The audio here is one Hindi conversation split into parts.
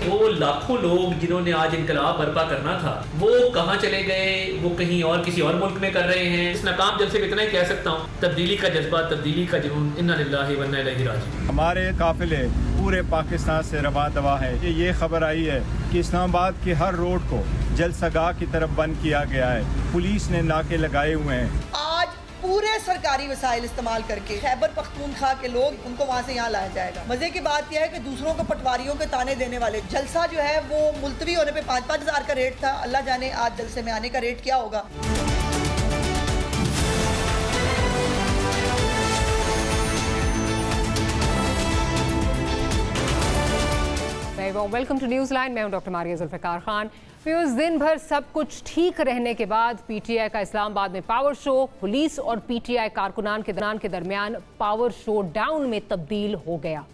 वो लाखों लोग जिन्होंने आज इनकलाब बर्पा करना था वो कहाँ चले गए? वो कहीं और किसी और मुल्क में कर रहे हैं। इस नाकाम जलसे में इतना ही कह सकता हूँ, तब्दीली का जज्बा, तब्दीली का जुनून, इन्ना लिल्लाहि व इन्ना इलैहि राजिऊन। हमारे काफिले पूरे पाकिस्तान से रवा दवा है कि ये खबर आई है कि इस्लामाबाद की हर रोड को जलसगाह की तरफ बंद किया गया है। पुलिस ने नाके लगाए हुए हैं। आज पूरे सरकारी वसाइल इस्तेमाल करके खैबर पख्तूनख्वा के लोग उनको वहाँ से यहाँ लाया जाएगा। मजे की बात यह है कि दूसरों को पटवारियों के ताने देने वाले जलसा जो है वो मुलतवी होने पे 5-5 हज़ार का रेट था। अल्लाह जाने आज जलसे में आने का रेट क्या होगा। Welcome to news line. मैं हूं डॉक्टर मारिया जुल्फ़िकार खान। उस दिन भर सब कुछ ठीक रहने के बाद पीटीआई का इस्लामाबाद में पावर शो पुलिस और पीटीआई कारकुनान के दरमियान पावर शो डाउन में तब्दील हो गया।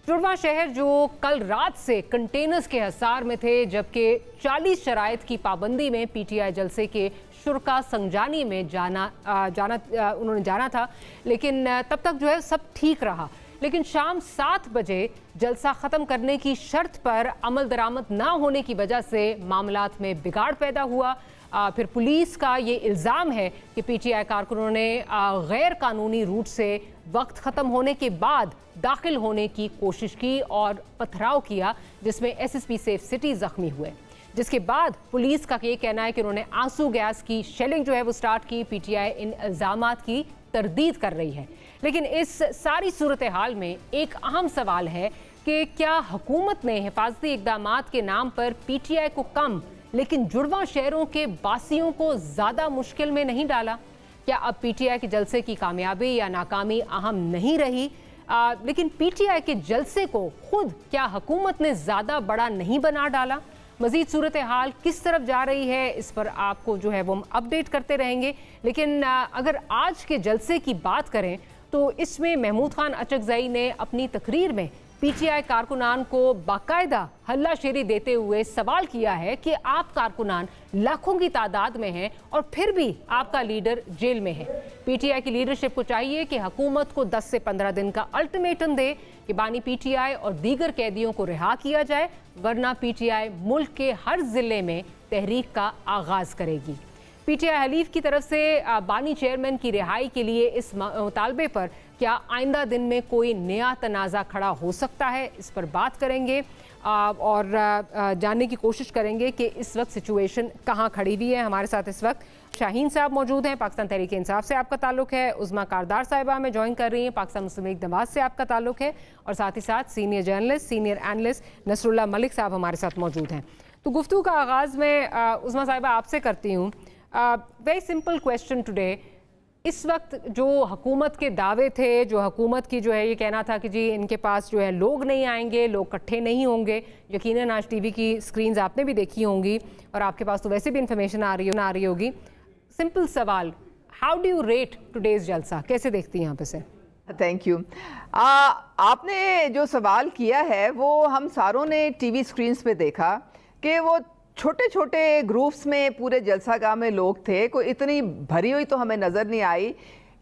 जुड़वा शहर जो कल रात से कंटेनर्स के हिसार में थे, जबकि 40 शराइत की पाबंदी में पीटीआई जलसे के शुरका संजानी में उन्होंने जाना था, लेकिन तब तक जो है सब ठीक रहा। लेकिन शाम 7 बजे जलसा ख़त्म करने की शर्त पर अमल दरामद ना होने की वजह से मामलात में बिगाड़ पैदा हुआ। फिर पुलिस का ये इल्ज़ाम है कि पीटीआई कारकुनों ने गैर कानूनी रूट से वक्त ख़त्म होने के बाद दाखिल होने की कोशिश की और पथराव किया, जिसमें एसएसपी सेफ सिटी ज़ख्मी हुए। जिसके बाद पुलिस का ये कहना है कि उन्होंने आंसू गैस की शेलिंग जो है वो स्टार्ट की। पीटीआई इन इल्ज़ामात की तरदीद कर रही है। लेकिन इस सारी सूरत हाल में एक अहम सवाल है कि क्या हुकूमत ने हिफाजती इक़दामात के नाम पर पीटीआई को कम लेकिन जुड़वा शहरों के बासियों को ज़्यादा मुश्किल में नहीं डाला? क्या अब पीटीआई के जलसे की कामयाबी या नाकामी अहम नहीं रही, लेकिन पीटीआई के जलसे को खुद क्या हुकूमत ने ज़्यादा बड़ा नहीं बना डाला? मज़ीद सूरत हाल किस तरफ जा रही है, इस पर आपको जो है वो हम अपडेट करते रहेंगे। लेकिन अगर आज के जलसे की बात करें तो इसमें महमूद खान अचकज़ई ने अपनी तकरीर में पीटीआई कारकुनान को बाकायदा हल्लाशेरी देते हुए सवाल किया है कि आप कारकुनान लाखों की तादाद में हैं और फिर भी आपका लीडर जेल में है। पीटीआई की लीडरशिप को चाहिए कि हुकूमत को 10 से 15 दिन का अल्टीमेटम दे कि बानी पीटीआई और दीगर कैदियों को रिहा किया जाए, वरना पीटीआई मुल्क के हर जिले में तहरीक का आगाज करेगी। पीटीआई हलीफ की तरफ से बानी चेयरमैन की रिहाई के लिए इस मुतालबे पर क्या आइंदा दिन में कोई नया तनाज़ा खड़ा हो सकता है, इस पर बात करेंगे और जानने की कोशिश करेंगे कि इस वक्त सिचुएशन कहाँ खड़ी हुई है। हमारे साथ इस वक्त शाहीन साहब मौजूद हैं, पाकिस्तान तहरीक इंसाफ से आपका ताल्लुक है। उज़मा कारदार साहिबा हमें ज्वाइन कर रही हैं, पाकिस्तान मुस्लिम लीग नवाज से आपका ताल्लुक है। और साथ ही साथ senior journalist, senior analyst Nasrullah Malik साहब हमारे साथ मौजूद हैं। तो गुफ्तगू का आगाज़ में उज़मा साहिबा आपसे करती हूँ। Very simple question today. इस वक्त जो हुकूमत के दावे थे, जो हुकूमत की जो है ये कहना था कि जी इनके पास जो है लोग नहीं आएंगे, लोग इकट्ठे नहीं होंगे। यकीनन आज टीवी की स्क्रीन्स आपने भी देखी होंगी और आपके पास तो वैसे भी इंफॉर्मेशन आ रही होगी। सिंपल सवाल, how do you rate today's जलसा, कैसे देखती हैं यहाँ पे से? Thank you. आपने जो सवाल किया है वो हम सारों ने टीवी स्क्रीन्स पे देखा कि वो छोटे छोटे ग्रुप्स में पूरे जलसागाह में लोग थे। कोई इतनी भरी हुई तो हमें नज़र नहीं आई।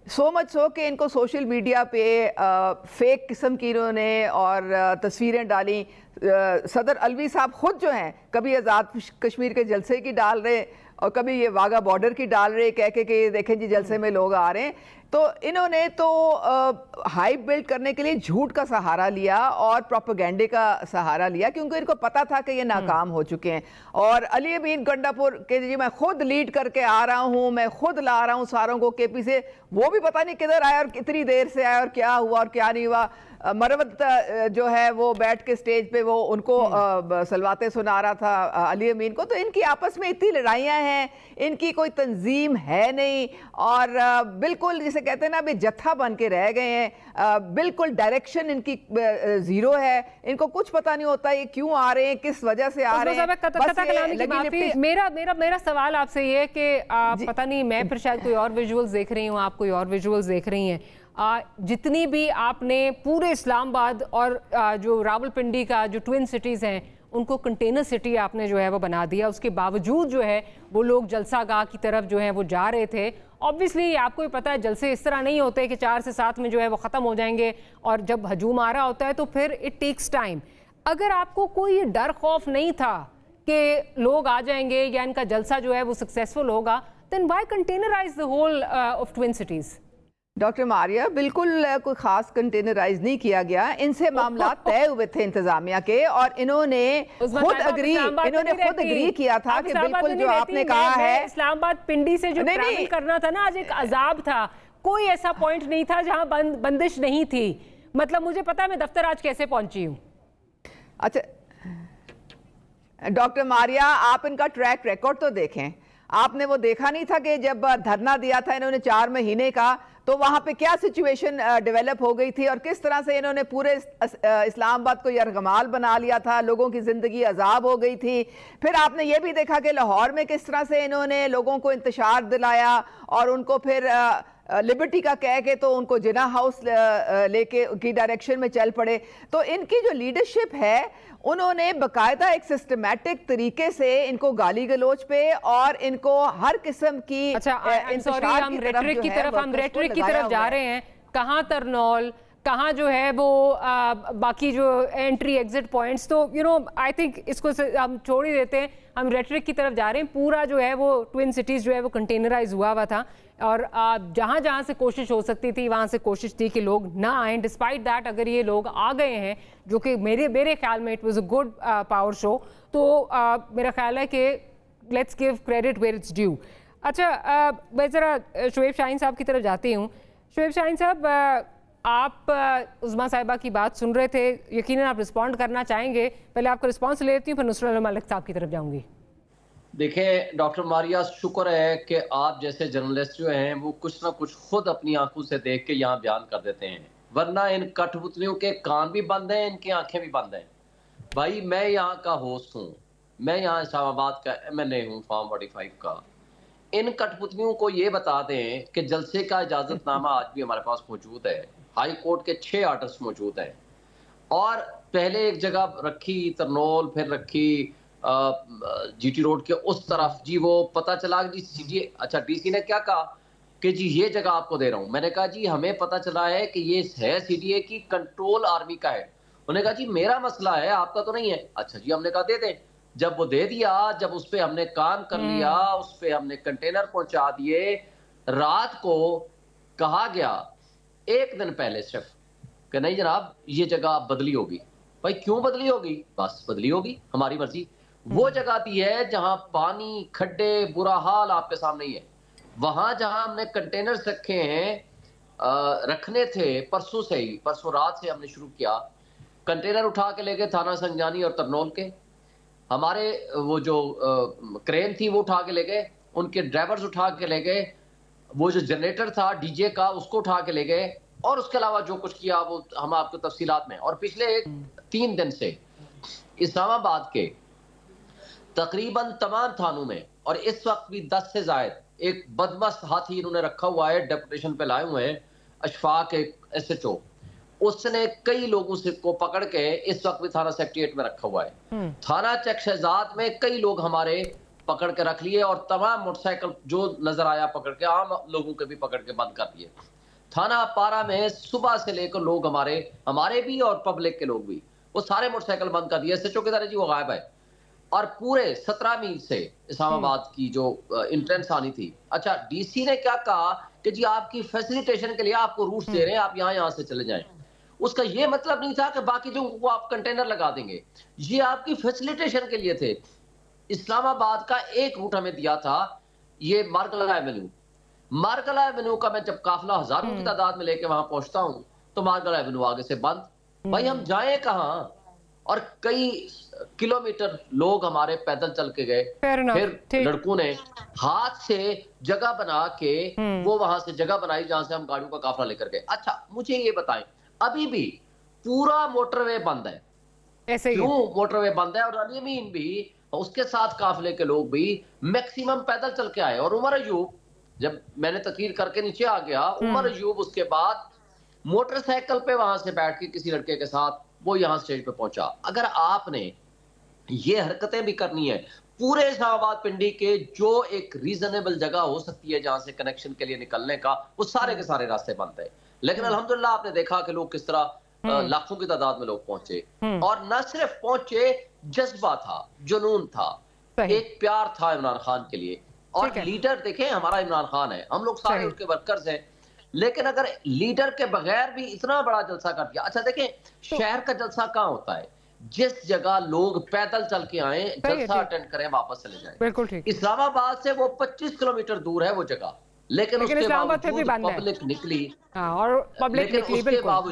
सो मच सो कि इनको सोशल मीडिया पे फेक किस्म की इन्होंने और तस्वीरें डाली। सदर अलवी साहब खुद जो हैं कभी आज़ाद कश्मीर के जलसे की डाल रहे और कभी ये वाघा बॉर्डर की डाल रहे, कह के देखें जी जलसे में लोग आ रहे हैं। तो इन्होंने तो हाइप बिल्ड करने के लिए झूठ का सहारा लिया और प्रोपेगेंडे का सहारा लिया, क्योंकि इनको पता था कि ये नाकाम हो चुके हैं। और अली अमीन गंडापुर के जी मैं खुद लीड करके आ रहा हूँ, मैं खुद ला रहा हूँ सारों को केपी से, वो भी पता नहीं किधर आया और कितनी देर से आया और क्या हुआ और क्या नहीं हुआ। मरवत जो है वो बैठ के स्टेज पे वो उनको सलवाते सुना रहा था अली अमीन को। तो इनकी आपस में इतनी लड़ाइयाँ हैं, इनकी कोई तंजीम है नहीं और बिल्कुल जिसे कहते हैं ना अभी जत्था बन के रह गए हैं। बिल्कुल डायरेक्शन इनकी ज़ीरो है, इनको कुछ पता नहीं होता ये क्यों आ रहे हैं, किस वजह से आ रहे हैं। मेरा सवाल आपसे ये है कि पता नहीं मैं फिर शायद कोई और विजुअल्स देख रही हूँ, आप कोई और विजुअल्स देख रही हैं। जितनी भी आपने पूरे इस्लामाबाद और जो रावलपिंडी का जो ट्विन सिटीज़ हैं उनको कंटेनर सिटी आपने जो है वो बना दिया। उसके बावजूद जो है वो लोग जलसागाह की तरफ जो है वो जा रहे थे। ऑब्वियसली आपको भी पता है जलसे इस तरह नहीं होते कि 4 से 7 में जो है वो ख़त्म हो जाएंगे और जब हजूम आ रहा होता है तो फिर इट टेक्स टाइम। अगर आपको कोई डर खौफ नहीं था कि लोग आ जाएंगे या इनका जलसा जो है वो सक्सेसफुल होगा, then why containerize the whole of Twin Cities? Doctor Maria, बिल्कुल कोई खास कंटेनराइज नहीं किया गया, इनसे मामला तय हुए थे इंतजामिया के और इन्होंने खुद अग्री किया था कि बिल्कुल जो आपने कहा है। इस्लामाबाद पिंडी से जो ट्रैवल करना था ना, आज एक अजाब था, कोई ऐसा पॉइंट नहीं था जहां बंदिश नहीं थी। मतलब मुझे पता है मैं दफ्तर आज कैसे पहुंची हूँ। अच्छा डॉक्टर मारिया, आप इनका ट्रैक रिकॉर्ड तो देखें। आपने वो देखा नहीं था कि जब धरना दिया था इन्होंने 4 महीने का, तो वहां पे क्या सिचुएशन डेवलप हो गई थी और किस तरह से इन्होंने पूरे इस्लामाबाद को यरगमाल बना लिया था, लोगों की जिंदगी अजाब हो गई थी। फिर आपने ये भी देखा कि लाहौर में किस तरह से इन्होंने लोगों को इंतशार दिलाया और उनको फिर लिबर्टी का कह के तो उनको जिना हाउस लेके की डायरेक्शन में चल पड़े। तो इनकी जो लीडरशिप है, उन्होंने बकायदा एक सिस्टमैटिक तरीके से इनको गाली गलोच पे और इनको हर किस्म की हम रेटरिक की तरफ जा रहे हैं। कहाँ तरनौल, कहाँ जो है वो बाकी जो एंट्री एग्जिट पॉइंट्स, तो आई थिंक इसको हम छोड़ ही देते हैं, हम रेटरिक की तरफ जा रहे हैं। पूरा जो है वो ट्विन सिटीज़ जो है वो कंटेनराइज हुआ था और जहाँ जहाँ से कोशिश हो सकती थी वहाँ से कोशिश थी कि लोग ना आएँ। डिस्पाइट दैट अगर ये लोग आ गए हैं, जो कि मेरे ख्याल में it was a good power show, तो मेरा ख्याल है कि let's give credit where it's due. अच्छा, मैं ज़रा शोएब शाहीन साहब की तरफ जाती हूँ। शोएब शाहीन साहब, आप उज़मा साहिबा की बात सुन रहे थे, यकीनन आप रिस्पॉन्ड करना चाहेंगे। पहले आपका रिस्पॉन्स ले लेती हूँ, फिर नुसरत मलिक साहब की तरफ जाऊँगी। देखिए डॉक्टर मारिया, शुक्र है कि आप जैसे जर्नलिस्ट जो हैं वो कुछ ना कुछ खुद अपनी आंखों से देख के यहाँ बयान कर देते हैं, वरना इन कठपुतलियों के कान भी बंद हैं, इनकी आंखें भी बंद हैं। भाई मैं यहाँ का होस्ट हूँ, मैं यहाँ इस्लामाबाद का MNA हूँ फॉर्म 45 का। इन कठपुतलियों को ये बता दें कि जलसे का इजाजतनामा आज भी हमारे पास मौजूद है, हाई कोर्ट के 6 आर्डर्स मौजूद हैं और पहले एक जगह रखी तरनौल, फिर रखी GT रोड के उस तरफ। जी वो पता चला जी CDA, अच्छा DC ने क्या कहा कि जी ये जगह आपको दे रहा हूँ। मैंने कहा जी हमें पता चला है कि ये है CDA की कंट्रोल आर्मी का है। उन्होंने कहा जी मेरा मसला है, आपका तो नहीं है। अच्छा जी, हमने कहा दे दें। जब वो दे दिया, जब उस पर हमने काम कर लिया, उस पर हमने कंटेनर पहुंचा दिए, रात को कहा गया 1 दिन पहले सिर्फ कि नहीं जनाब ये जगह बदली होगी। भाई क्यों बदली होगी? बस बदली होगी, हमारी मर्जी। वो जगह भी है जहां पानी, खड्डे, बुरा हाल आपके सामने ही है। वहां जहां हमने कंटेनर्स रखे हैं, रखने थे परसों से ही, परसों रात से हमने शुरू किया। कंटेनर उठा के ले गए थाना संजानी और तरनौल के, हमारे वो जो क्रेन थी वो उठा के ले गए, उनके ड्राइवर्स उठा के ले गए, वो जो जनरेटर था DJ का उसको उठा के ले गए, और उसके अलावा जो कुछ किया वो हम आपको तफसीलात में। और पिछले 3 दिन से इस्लामाबाद के तकरीबन तमाम थानों में, और इस वक्त भी 10 से ज्यादा एक बदमस्त हाथी इन्होंने रखा हुआ है, डेपुटेशन पे लाए हुए हैं, अशफाक एक SHO, उसने कई लोगों से को पकड़ के इस वक्त भी थाना सेक्रेटेरिएट में रखा हुआ है। थाना चक शहजाद में कई लोग हमारे पकड़ के रख लिए और तमाम मोटरसाइकिल जो नजर आया पकड़ के, आम लोगों के भी पकड़ के बंद कर दिए। थाना पारा में सुबह से लेकर लोग हमारे भी और पब्लिक के लोग भी, वो सारे मोटरसाइकिल बंद कर दिए। SHO की तरह जी वो गायब है। और पूरे 17 मील से इस्लामाबाद की जो इंट्रेंस आनी थी, अच्छा DC ने क्या कहा कि जी आपकी फैसिलिटेशन के लिए आपको रूट्स दे रहे हैं, आप यहाँ से चले जाएं। उसका ये मतलब नहीं था कि बाकी जो को आप कंटेनर लगा देंगे, ये आपकी फैसिलिटेशन के लिए थे। इस्लामाबाद का एक रूट हमें दिया था, ये मार्गला एवेन्यू। मार्गला एवेन्यू का मैं जब काफिला हजारों की तादाद में लेके वहां पहुंचता हूं तो मार्गला एवेन्यू आगे से बंद। भाई हम जाए कहां? और कई किलोमीटर लोग हमारे पैदल चल के गए, फिर लड़कों ने हाथ से जगह बना के वो वहां से जगह बनाई जहां से हम गाड़ियों का काफिला लेकर गए। अच्छा मुझे ये बताएं, अभी भी पूरा मोटरवे बंद है, ऐसे क्यों मोटरवे बंद है? और अलीमीन भी, उसके साथ काफिले के लोग भी मैक्सिमम पैदल चल के आए। और उमर अयूब, जब मैंने तकरीर करके नीचे आ गया, उमर अयूब उसके बाद मोटरसाइकिल पे वहां से बैठ के किसी लड़के के साथ वो यहाँ स्टेज पे पहुंचा। अगर आपने ये हरकतें भी करनी है, पूरे इस्लामाबाद पिंडी के जो एक रीजनेबल जगह हो सकती है जहां से कनेक्शन के लिए निकलने का, वो सारे के सारे रास्ते बंद है। लेकिन अल्हम्दुलिल्लाह आपने देखा कि लोग किस तरह लाखों की तादाद में लोग पहुंचे, और न सिर्फ पहुंचे, जज्बा था, जुनून था, एक प्यार था इमरान खान के लिए। और लीडर देखें, हमारा इमरान खान है, हम लोग सारे उसके वर्कर्स हैं, लेकिन अगर लीडर के बगैर भी इतना बड़ा जलसा कर दिया। अच्छा देखें, शहर का जलसा कहाँ होता है? जिस जगह लोग पैदल चल के आए, जलसा अटेंड करें, वापस चले जाएं। बिल्कुल ठीक। इस्लामाबाद से वो 25 किलोमीटर दूर है वो जगह, लेकिन उसके बावजूद पब्लिक निकली, और पब्लिक निकली,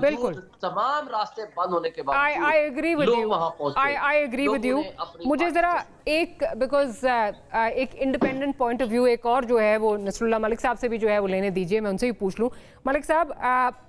बिल्कुल तमाम रास्ते बंद होने के बाद I agree with you, I agree with you. मुझे जरा एक बिकॉज एक इंडिपेंडेंट पॉइंट ऑफ व्यू एक और जो है वो नसरुल्लाह मलिक साहब से भी जो है वो लेने दीजिए, मैं उनसे भी पूछ लूँ। मलिक साहब,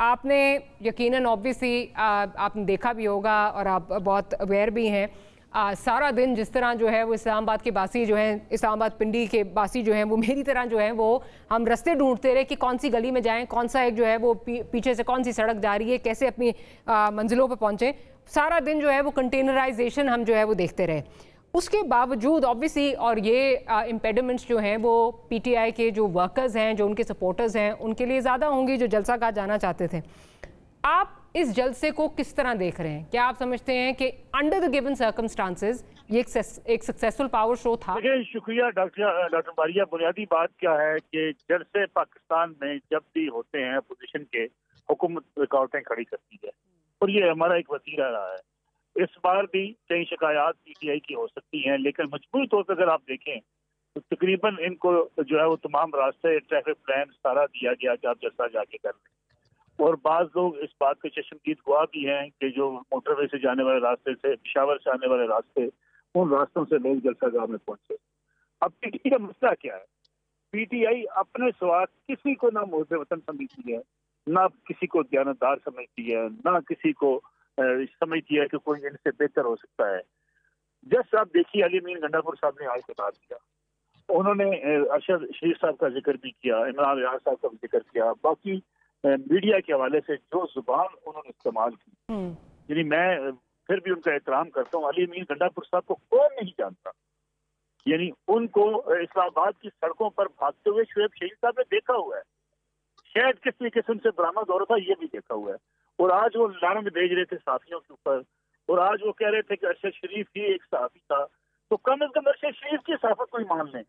आपने यकीनन ऑब्वियसली आपने देखा भी होगा और आप बहुत अवेयर भी हैं, सारा दिन जिस तरह जो है वो इस्लामाबाद के बासी जो हैं, इस्लामाबाद पिंडी के बासी जो हैं, वो मेरी तरह जो है वो हम रास्ते ढूंढते रहे कि कौन सी गली में जाएं, कौन सा एक जो है वो पीछे से कौन सी सड़क जा रही है, कैसे अपनी मंजिलों पे पहुंचे। सारा दिन जो है वो कंटेनराइजेशन हम जो है वो देखते रहे। उसके बावजूद ऑब्वियसली, और ये इम्पेडिमेंट्स जो हैं वो PTI के जो वर्कर्स हैं, जो उनके सपोर्टर्स हैं, उनके लिए ज़्यादा होंगी जो जलसा का जाना चाहते थे। आप इस जलसे को किस तरह देख रहे हैं? क्या आप समझते हैं कि अंडर द गिवन सर्कमस्टांसेस ये एक सक्सेसफुल पावर शो था? देखिए, शुक्रिया डॉक्टर मारिया। बुनियादी बात क्या है कि जलसे पाकिस्तान में जब भी होते हैं अपोजिशन के, हुकूमत रुकावटें खड़ी करती है, और ये हमारा एक वसीला रहा है। इस बार भी कई शिकायत PTI की हो सकती हैं, लेकिन मजबूरी तौर पर अगर आप देखें तो तकरीबन इनको जो है वो तमाम रास्ते, ट्रैफिक प्लान सारा दिया गया कि आप जलसा जाके कर लें। और बाज लोग इस बात के चश्मदीद गवाह भी हैं कि जो मोटरवे से जाने वाले रास्ते से, पेशावर से आने वाले रास्ते, उन रास्तों से लोग जलसागाह में पहुंचे। अब PTI का मसला क्या है? PTI अपने स्वार्थ किसी को ना मुर्द वतन समझती है, ना किसी को दयानतदार समझती है, ना किसी को समझती है कि कोई इनसे बेहतर हो सकता है। जस्ट आप देखिए, अली मीन गंडापुर साहब ने आज के बाद किया, उन्होंने अरशद शरीफ साहब का जिक्र भी किया, इमरान रियाज साहब का भी जिक्र किया, बाकी मीडिया के हवाले से जो जुबान उन्होंने इस्तेमाल की, यानी मैं फिर भी उनका एहतराम करता हूँ। अली मीन गंडापुर साहब को कौन नहीं जानता, यानी उनको इस्लामाबाद की सड़कों पर भागते हुए शुएब शहीद साहब ने देखा हुआ है, शायद किस तरीके से उनसे बरामद हो रहा था ये भी देखा हुआ है। और आज वो लानत में भेज रहे थे साथियों के ऊपर, और आज वो कह रहे थे कि अरशद शरीफ ही एक साथी था, तो कम अज कम अरशद शरीफ की साफत कोई मान लें।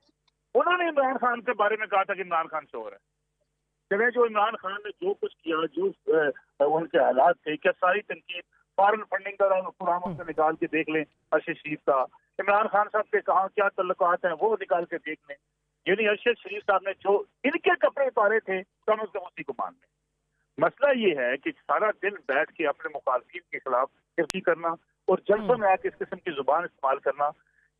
उन्होंने इमरान खान के बारे में कहा था कि इमरान खान चोर है। जगह जो इमरान खान ने जो कुछ किया, जो उनके हालात थे, क्या सारी तनकीद फॉरेन फंडिंग का पुरानों से निकाल के देख लें, अरशद शरीफ का, इमरान खान साहब के कहाँ क्या तल्लुकात हैं वो निकाल के देख लें। यानी अरशद शरीफ साहब ने जो इनके कपड़े उतारे थे, कम अज कम उसी को मान लें। मसला ये है कि सारा दिन बैठ के अपने मुखालफिन के खिलाफ किरकी करना और जल्सों में आके इस किस्म की जुबान इस्तेमाल करना,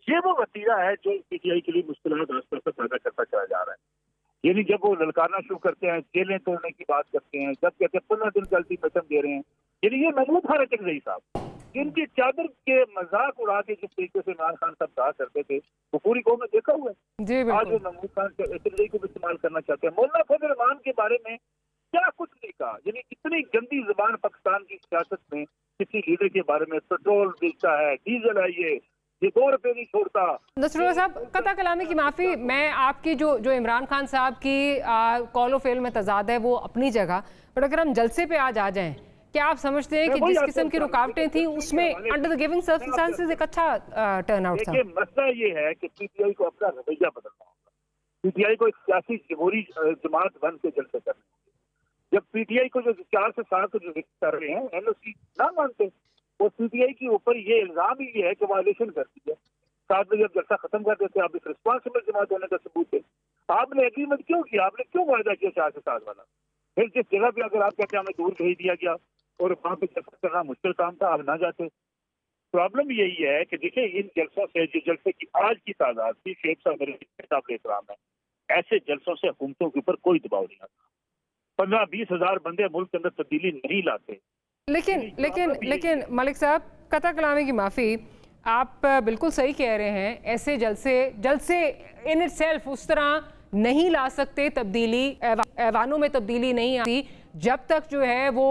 ये वो वतीरा है जो PTI के लिए मुश्किलात आस-पास से पैदा करता चला जा रहा है। यानी जब वो ललकारना शुरू करते हैं, जेलें तोड़ने की बात करते हैं, जब कहते हैं 15 दिन चलती खत्म दे रहे हैं, यानी ये महमूद खान रही साहब इनकी चादर के मजाक उड़ा के जिस तरीके से इमरान खान साहब कहा करते थे, वो पूरी कौम ने देखा हुआ है। आज वो महमूद खान को भी इस्तेमाल करना चाहते हैं। मौलाना फजल रहमान के बारे में क्या कुछ नहीं कहा, यानी इतनी गंदी जुबान पाकिस्तान की सियासत में किसी लीडर के बारे में, पेट्रोल बेचता है, डीजल है, ये 2 रुपए नहीं छोड़ता। नसरुल्लाह साहब, कता कलामी की माफ़ी, मैं आपकी जो इमरान खान साहब की कॉल ऑफ फेल में तजाद है वो अपनी जगह, पर अगर हम जलसे पे आज आ जाएं, क्या आप समझते हैं कि जिस किस्म की रुकावटें थी उसमें अंडर द गिवन सर्कमस्टेंसेस एक अच्छा टर्नआउट था? देखिए, मसला ये है कि PTI को अपना रवैया बदलना होगा। PTI को एक सियासी जमहूरी जमात बन के जलसे करने होंगे। जब PTI को जो 4 से 7 जो कर रहे हैं, NOC ना मानते, और PTI के ऊपर ये इल्जाम ही है कि वायलेशन करती है। साथ में जब जलसा खत्म कर देते, आप एक रिस्पॉन्सिबल जमात होने का सबूत है। आपने एग्रीमेंट क्यों किया? आपने क्यों वायदा किया 4 से 7 वाला? फिर जिस जगह पे अगर आप कहते हैं हमें दूर भेज दिया गया और वहाँ पे जलसा करना मुश्किल काम था, आप ना जाते। प्रॉब्लम यही है कि देखिए, इन जलसों से, जो जलसे की आज की तादाद थी, शेख साहब मेरे काबिल एहतराम है, ऐसे जलसों से हुकूमतों के ऊपर कोई दबाव नहीं आता। 15-20 हजार बंदे मुल्क के अंदर तब्दीली नहीं लाते। लेकिन मलिक साहब, कता कलामी की माफ़ी, आप बिल्कुल सही कह रहे हैं। ऐसे जलसे इन इटसेल्फ उस तरह नहीं ला सकते तब्दीली, ऐवानों में तब्दीली नहीं आती जब तक जो है वो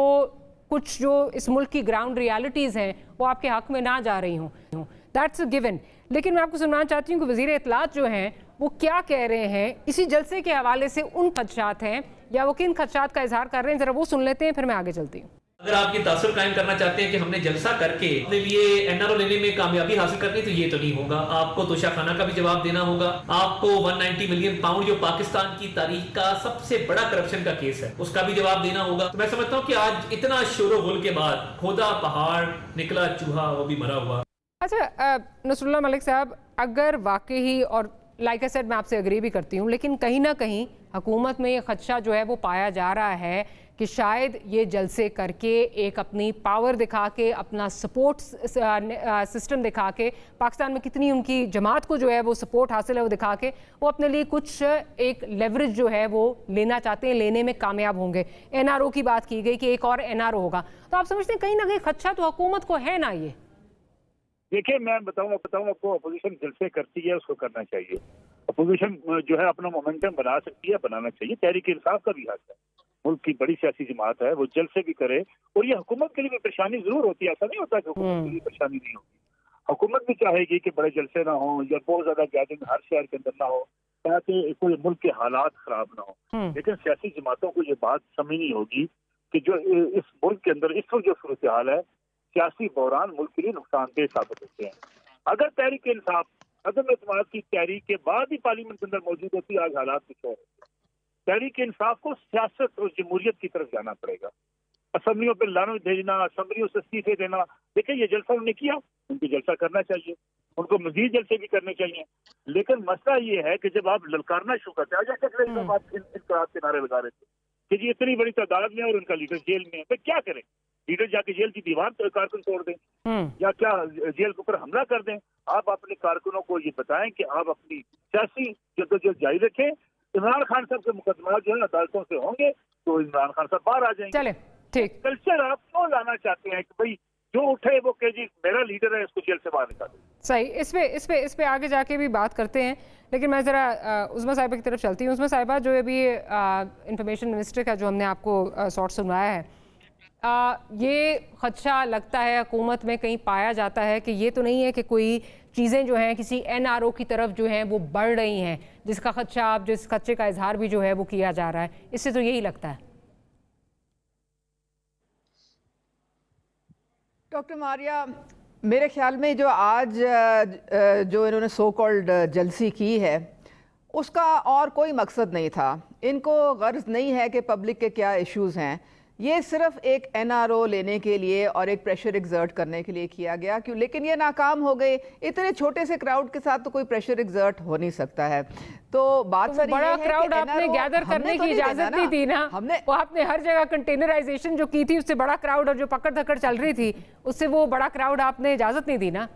कुछ जो इस मुल्क की ग्राउंड रियलिटीज़ हैं वो आपके हक में ना जा रही हों। That's a given. लेकिन मैं आपको सुनाना चाहती हूँ कि वज़ीर इत्तलात जो हैं वो क्या कह रहे हैं इसी जलसे के हवाले से, उन खदशात हैं या वो किन खदशात का इजहार कर रहे हैं, ज़रा वो सुन लेते हैं, फिर मैं आगे चलती हूँ। अगर आप ये तासुर कायम करना चाहते हैं कि हमने जलसा करके अपने लिए एनआरओ लेने में कामयाबी हासिल करनी, तो ये तो नहीं होगा। आपको तोशाखाना का भी जवाब देना होगा, आपको 190 मिलियन पाउंड जो पाकिस्तान की तारीख का सबसे बड़ा करप्शन का केस है उसका भी जवाब देना होगा। तो मैं समझता हूँ कि आज इतना शोर गुल के बाद खोदा पहाड़ निकला चूहा, वो भी मरा हुआ। अच्छा नसरुल्लाह मलिक साहब, अगर वाकई, और लाइक आई सेड मैं आपसे एग्री भी करती हूँ, लेकिन कहीं ना कहीं हुकूमत में ये खदशा जो है वो पाया जा रहा है कि शायद ये जलसे करके एक अपनी पावर दिखा के, अपना सपोर्ट सिस्टम दिखा के, पाकिस्तान में कितनी उनकी जमात को जो है वो सपोर्ट हासिल है वो दिखा के वो अपने लिए कुछ एक लेवरेज जो है वो लेना चाहते हैं, लेने में कामयाब होंगे। एनआरओ की बात की गई कि एक और एनआरओ होगा, तो आप समझते हैं कहीं ना कहीं खदशा तो हुकूमत को है ना? ये देखिए, मैं बताऊं आपको, अपोजिशन जलसे करती है, उसको करना चाहिए। अपोजिशन जो है अपना मोमेंटम बना सकती है, बनाना चाहिए। तहरीक इंसाफ का भी हक है, मुल्क की बड़ी सियासी जमात है, वो जलसे भी करे। और ये हुकूमत के लिए भी परेशानी जरूर होती है, ऐसा नहीं होता कि हुकूमत के लिए परेशानी नहीं होगी। हुकूमत भी चाहेगी कि बड़े जलसे ना हो या बहुत ज्यादा गैदरिंग हर शहर के अंदर ना हो, ताकि कोई मुल्क के हालात खराब ना हो। लेकिन सियासी जमातों को ये बात समझनी होगी कि जो इस मुल्क के अंदर इस वक्त जो सूरत हाल है, सियासी बहरान मुल्क के लिए नुकसानदेह साबित होते हैं। अगर तहरीक इंसाफ, अदम एतमाद की तहरीक के बाद ही पार्लियामेंट के अंदर मौजूद होती, आज हालात कुछ और होते। तहरीक इंसाफ को सियासत और जमहूरियत की तरफ जाना पड़ेगा। असम्बलियों पर लानत भेजना, असम्बलियों से इस्तीफे देना, देखिए ये जलसा उन्होंने किया, उनको जलसा करना चाहिए, उनको मजीद जलसे भी करने चाहिए। लेकिन मसला ये है कि जब आप ललकारना शुरू करते हैं, जैसे आप इनकलाब के नारे लगा रहे थे कि जी इतनी बड़ी तादाद में और उनका लीडर जेल में है, तो क्या करें? लीडर जाके जेल की दीवार कारकुन तोड़ दें या क्या जेल के ऊपर हमला कर दें? आप अपने कारकुनों को ये बताएं कि आप अपनी सियासी जद्दोजहद जारी रखें। इमरान खान साहब के मुकदमा जो है अदालतों से होंगे तो इमरान खान साहब बाहर आ जाएंगे। चले ठीक। कल्चर आप क्यों लाना चाहते हैं कि भाई जो उठे वो कहे जी मेरा लीडर है, इसको जेल से बाहर निकालें? सही, इस पे आगे जाके भी बात करते हैं, लेकिन मैं ज़रा उस्मा साहिबा की तरफ चलती हूँ। उस्मा साहिबा, जो अभी इंफॉर्मेशन मिनिस्टर का जो हमने आपको शॉर्ट सुनवाया है, ये खदशा लगता है हुकूमत में कहीं पाया जाता है कि ये तो नहीं है कि कोई चीज़ें जो हैं किसी एनआरओ की तरफ जो हैं वो बढ़ रही हैं, जिसका खदशा, आप जिस खदशे का इजहार भी जो है वो किया जा रहा है, इससे तो यही लगता है। डॉक्टर मारिया, मेरे ख्याल में जो आज जो इन्होंने सो कॉल्ड जलसी की है उसका और कोई मकसद नहीं था। इनको गर्ज नहीं है कि पब्लिक के क्या इश्यूज़ हैं, ये सिर्फ एक एनआरओ लेने के लिए और एक प्रेशर एग्जर्ट करने के लिए किया गया। क्यों? लेकिन ये नाकाम हो गए। इतने छोटे से क्राउड के साथ तो कोई प्रेशर एग्जर्ट हो नहीं सकता है। तो बात सारी बड़ा क्राउड आपने गैदर करने की इजाजत नहीं दी ना। वो आपने हर जगह कंटेनराइजेशन जो की थी उससे बड़ा क्राउड, और जो पकड़ धकड़ चल रही थी उससे वो बड़ा क्राउड आपने इजाजत नहीं दी ना,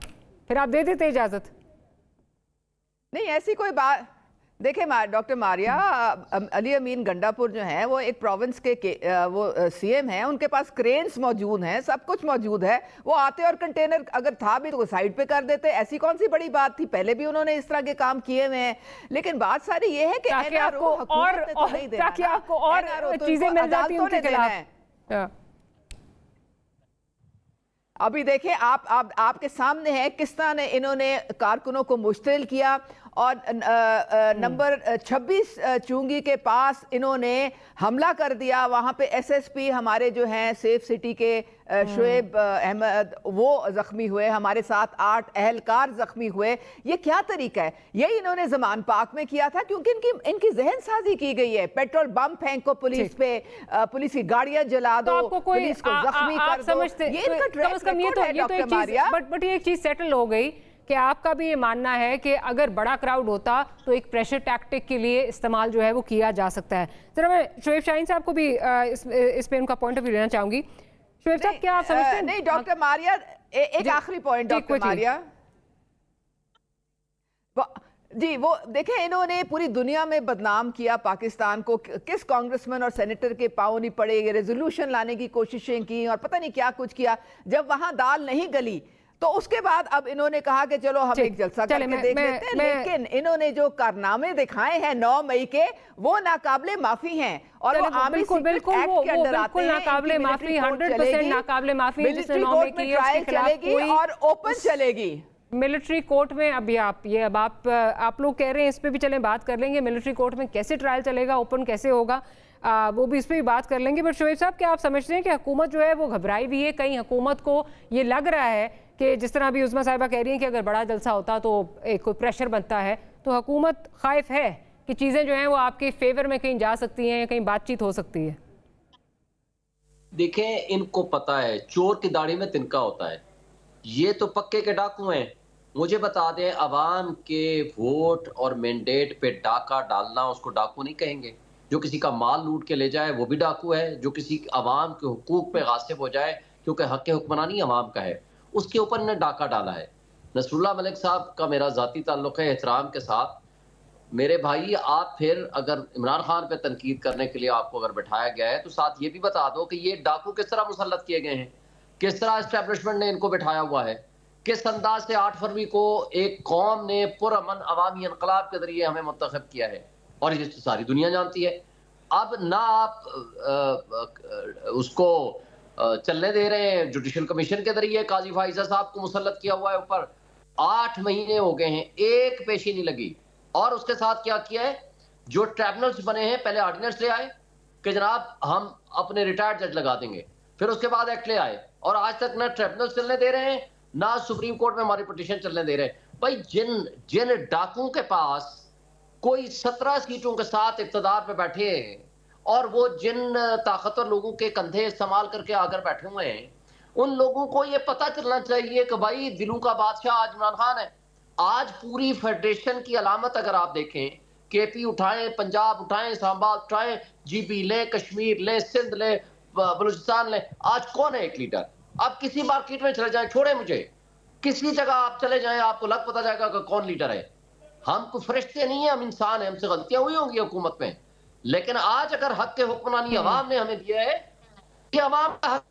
फिर आप दे देते इजाजत? नहीं, ऐसी कोई बात। देखिए डॉक्टर मारिया, अली अमीन गंडापुर जो है वो एक प्रोविंस के वो सीएम हैं, उनके पास क्रेन्स मौजूद हैं, सब कुछ मौजूद है। वो आते और कंटेनर अगर था भी तो साइड पे कर देते, ऐसी कौन सी बड़ी बात थी? पहले भी उन्होंने इस तरह के काम किए हुए हैं। लेकिन बात सारी ये है कि ताकि आपको और चीजें मिल जाती हैं उनके खिलाफ। अभी देखिए आपके सामने है किस तरह ने इन्होंने कारकुनों को मुश्तिल किया, और नंबर 26 चुंगी के पास इन्होंने हमला कर दिया। वहां पे एसएसपी हमारे जो हैं सेफ सिटी के शुएब अहमद वो जख्मी हुए, हमारे साथ 8 अहलकार जख्मी हुए। ये क्या तरीका है? यही इन्होंने जमान पाक में किया था, क्योंकि इनकी जहन साजी की गई है। पेट्रोल बम फेंको पुलिस पे, पुलिस की गाड़ियां जला दो, पुलिस को जख्मी कर दो। ये इनका ट्रैक रिकॉर्ड है डॉक्टर मारिया। बट ये एक चीज सेटल हो गई कि आपका भी ये मानना है कि अगर बड़ा क्राउड होता तो एक प्रेशर टैक्टिक के लिए इस्तेमाल जो है वो किया जा सकता है। जरा मैं शोएब शाहीन साहब को भी इस पे उनका पॉइंट ऑफ व्यू लेना चाहूंगी। शोएब साहब, क्या आप समझते हैं? नहीं डॉक्टर मारिया, एक आखिरी पॉइंट डॉक्टर मारिया जी, वो देखें इन्होंने पूरी दुनिया में बदनाम किया पाकिस्तान को। किस कांग्रेसमैन और सेनेटर के पांव नहीं पड़े, रेजोल्यूशन लाने की कोशिशें की और पता नहीं क्या कुछ किया। जब वहां दाल नहीं गली तो उसके बाद अब इन्होंने कहा कि चलो हम एक जलसा करके देख लेते हैं। लेकिन इन्होंने जो कारनामे दिखाए हैं 9 मई के, वो नाकाबिले माफी हैं। और वो आर्मी सीक्रेट एक्ट के अंदर आते हैं। नाकाबिले माफी, 100% नाकाबिले माफी है जिसने 9 मई की ट्रायल चलेगी और ओपन चलेगी मिलिट्री कोर्ट में। अभी आप लोग कह रहे हैं, इस पे भी चलें बात कर लेंगे। मिलिट्री कोर्ट में कैसे ट्रायल चलेगा, ओपन कैसे होगा, वो भी इस पर भी बात कर लेंगे। बट शोएब साहब, क्या आप समझते हैं कि हुकूमत जो है वो घबराई हुई है? कहीं हुकूमत को ये लग रहा है कि जिस तरह अभी उस्मा साहिबा कह रही हैं कि अगर बड़ा जलसा होता तो एक कोई प्रेशर बनता है, तो हुकूमत खाइफ है कि चीज़ें जो हैं वो आपके फेवर में कहीं जा सकती हैं या कहीं बातचीत हो सकती है? देखें, इनको पता है चोर की दाढ़ी में तिनका होता है। ये तो पक्के के डाकू हैं। मुझे बता दें, अवाम के वोट और मैंडेट पे डाका डालना उसको डाकू नहीं कहेंगे। जो किसी का माल लूट के ले जाए वो भी डाकू है। जो किसी अवाम के हुकूक पे गासिब हो जाए, क्योंकि हक के हुक्मरानी अवाम का है, उसके ऊपर इन्हें डाका डाला है। नसरुल्लाह मलिक साहब का मेरा ज़ाती ताल्लुक़ है एहतराम के साथ। मेरे भाई, आप फिर अगर इमरान खान पे तनकीद करने के लिए आपको अगर बैठाया गया है तो साथ ये भी बता दो कि ये डाकू किस तरह मुसल्लत किए गए हैं, किस तरह एस्टेब्लिशमेंट ने इनको बैठाया हुआ है, किस अंदाज से 8 फरवरी को एक कौम ने पुरअमन अवामी इनकलाब के जरिए हमें मुंतखब किया है, और ये सारी दुनिया जानती है। अब ना आप उसको चलने दे रहे हैं, जुडिशल कमीशन के जरिए काजी फाइजा साहब को मुसल्लत किया हुआ है ऊपर। 8 महीने हो गए हैं, एक पेशी नहीं लगी। और उसके साथ क्या किया है, जो ट्राइब्यूनल्स बने हैं पहले ऑर्डिनेंस ले आए कि जनाब हम अपने रिटायर्ड जज लगा देंगे, फिर उसके बाद एक्ट ले आए, और आज तक ना ट्राइब्यूनल्स चलने दे रहे हैं ना सुप्रीम कोर्ट में हमारी पिटीशन चलने दे रहे हैं। भाई, जिन डाकुओं के पास कोई 17 सीटों के साथ इक़्तिदार पे बैठे हैं और वो जिन ताकतवर लोगों के कंधे इस्तेमाल करके आकर बैठे हुए हैं, उन लोगों को ये पता चलना चाहिए कि भाई दिलों का बादशाह आज इमरान खान है। आज पूरी फेडरेशन की अलामत अगर आप देखें, केपी उठाएं, पंजाब उठाएं, इस्लामाबाद उठाएं, जीबी लें, कश्मीर लें, सिंध लें, बलूचिस्तान लें, आज कौन है एक लीडर? आप किसी मार्केट में चले जाएं, छोड़े मुझे, किसी जगह आप चले जाएं, आपको लग पता जाएगा कि कौन लीडर है। हम कोई फरिश्ते नहीं है, हम इंसान हैं, हमसे गलतियां हुई होंगी हुकूमत में, लेकिन आज अगर हक के हुक्मरानी अवाम ने हमें दिया है, कि अवाम का हक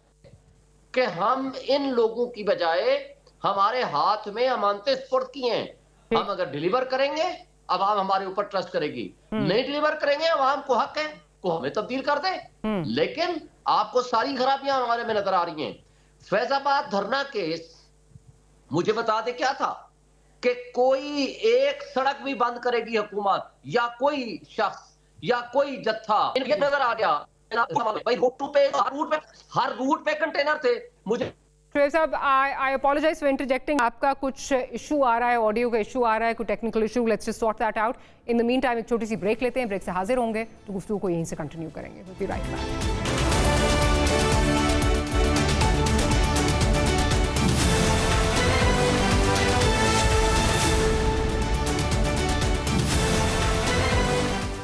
कि हम इन लोगों की बजाय हमारे हाथ में अमानतें स्पुर्द की हैं। हम अगर डिलीवर करेंगे, अवाम हमारे ऊपर ट्रस्ट करेगी, नहीं डिलीवर करेंगे, अवाम को हक है को हमें तब्दील कर दे। लेकिन आपको सारी खराबियां हमारे में नजर आ रही हैं। फैजाबाद धरना केस, मुझे बता दे क्या था कि कोई एक सड़क भी बंद करेगी हुकूमत या कोई शख्स या कोई जत्था, इनके नजर आ गया भाई हर रूट पे कंटेनर थे। मुझे शोएब साहब, आई अपोलोजाइज फॉर इंटरजेक्टिंग। आपका कुछ इशू आ रहा है, ऑडियो का इशू आ रहा है, कोई technical issue, let's just sort that out. In the mean time एक छोटी सी ब्रेक लेते हैं, ब्रेक से हाजिर होंगे तो गुफ्तगू को यहीं से कंटिन्यू करेंगे। Will be right back.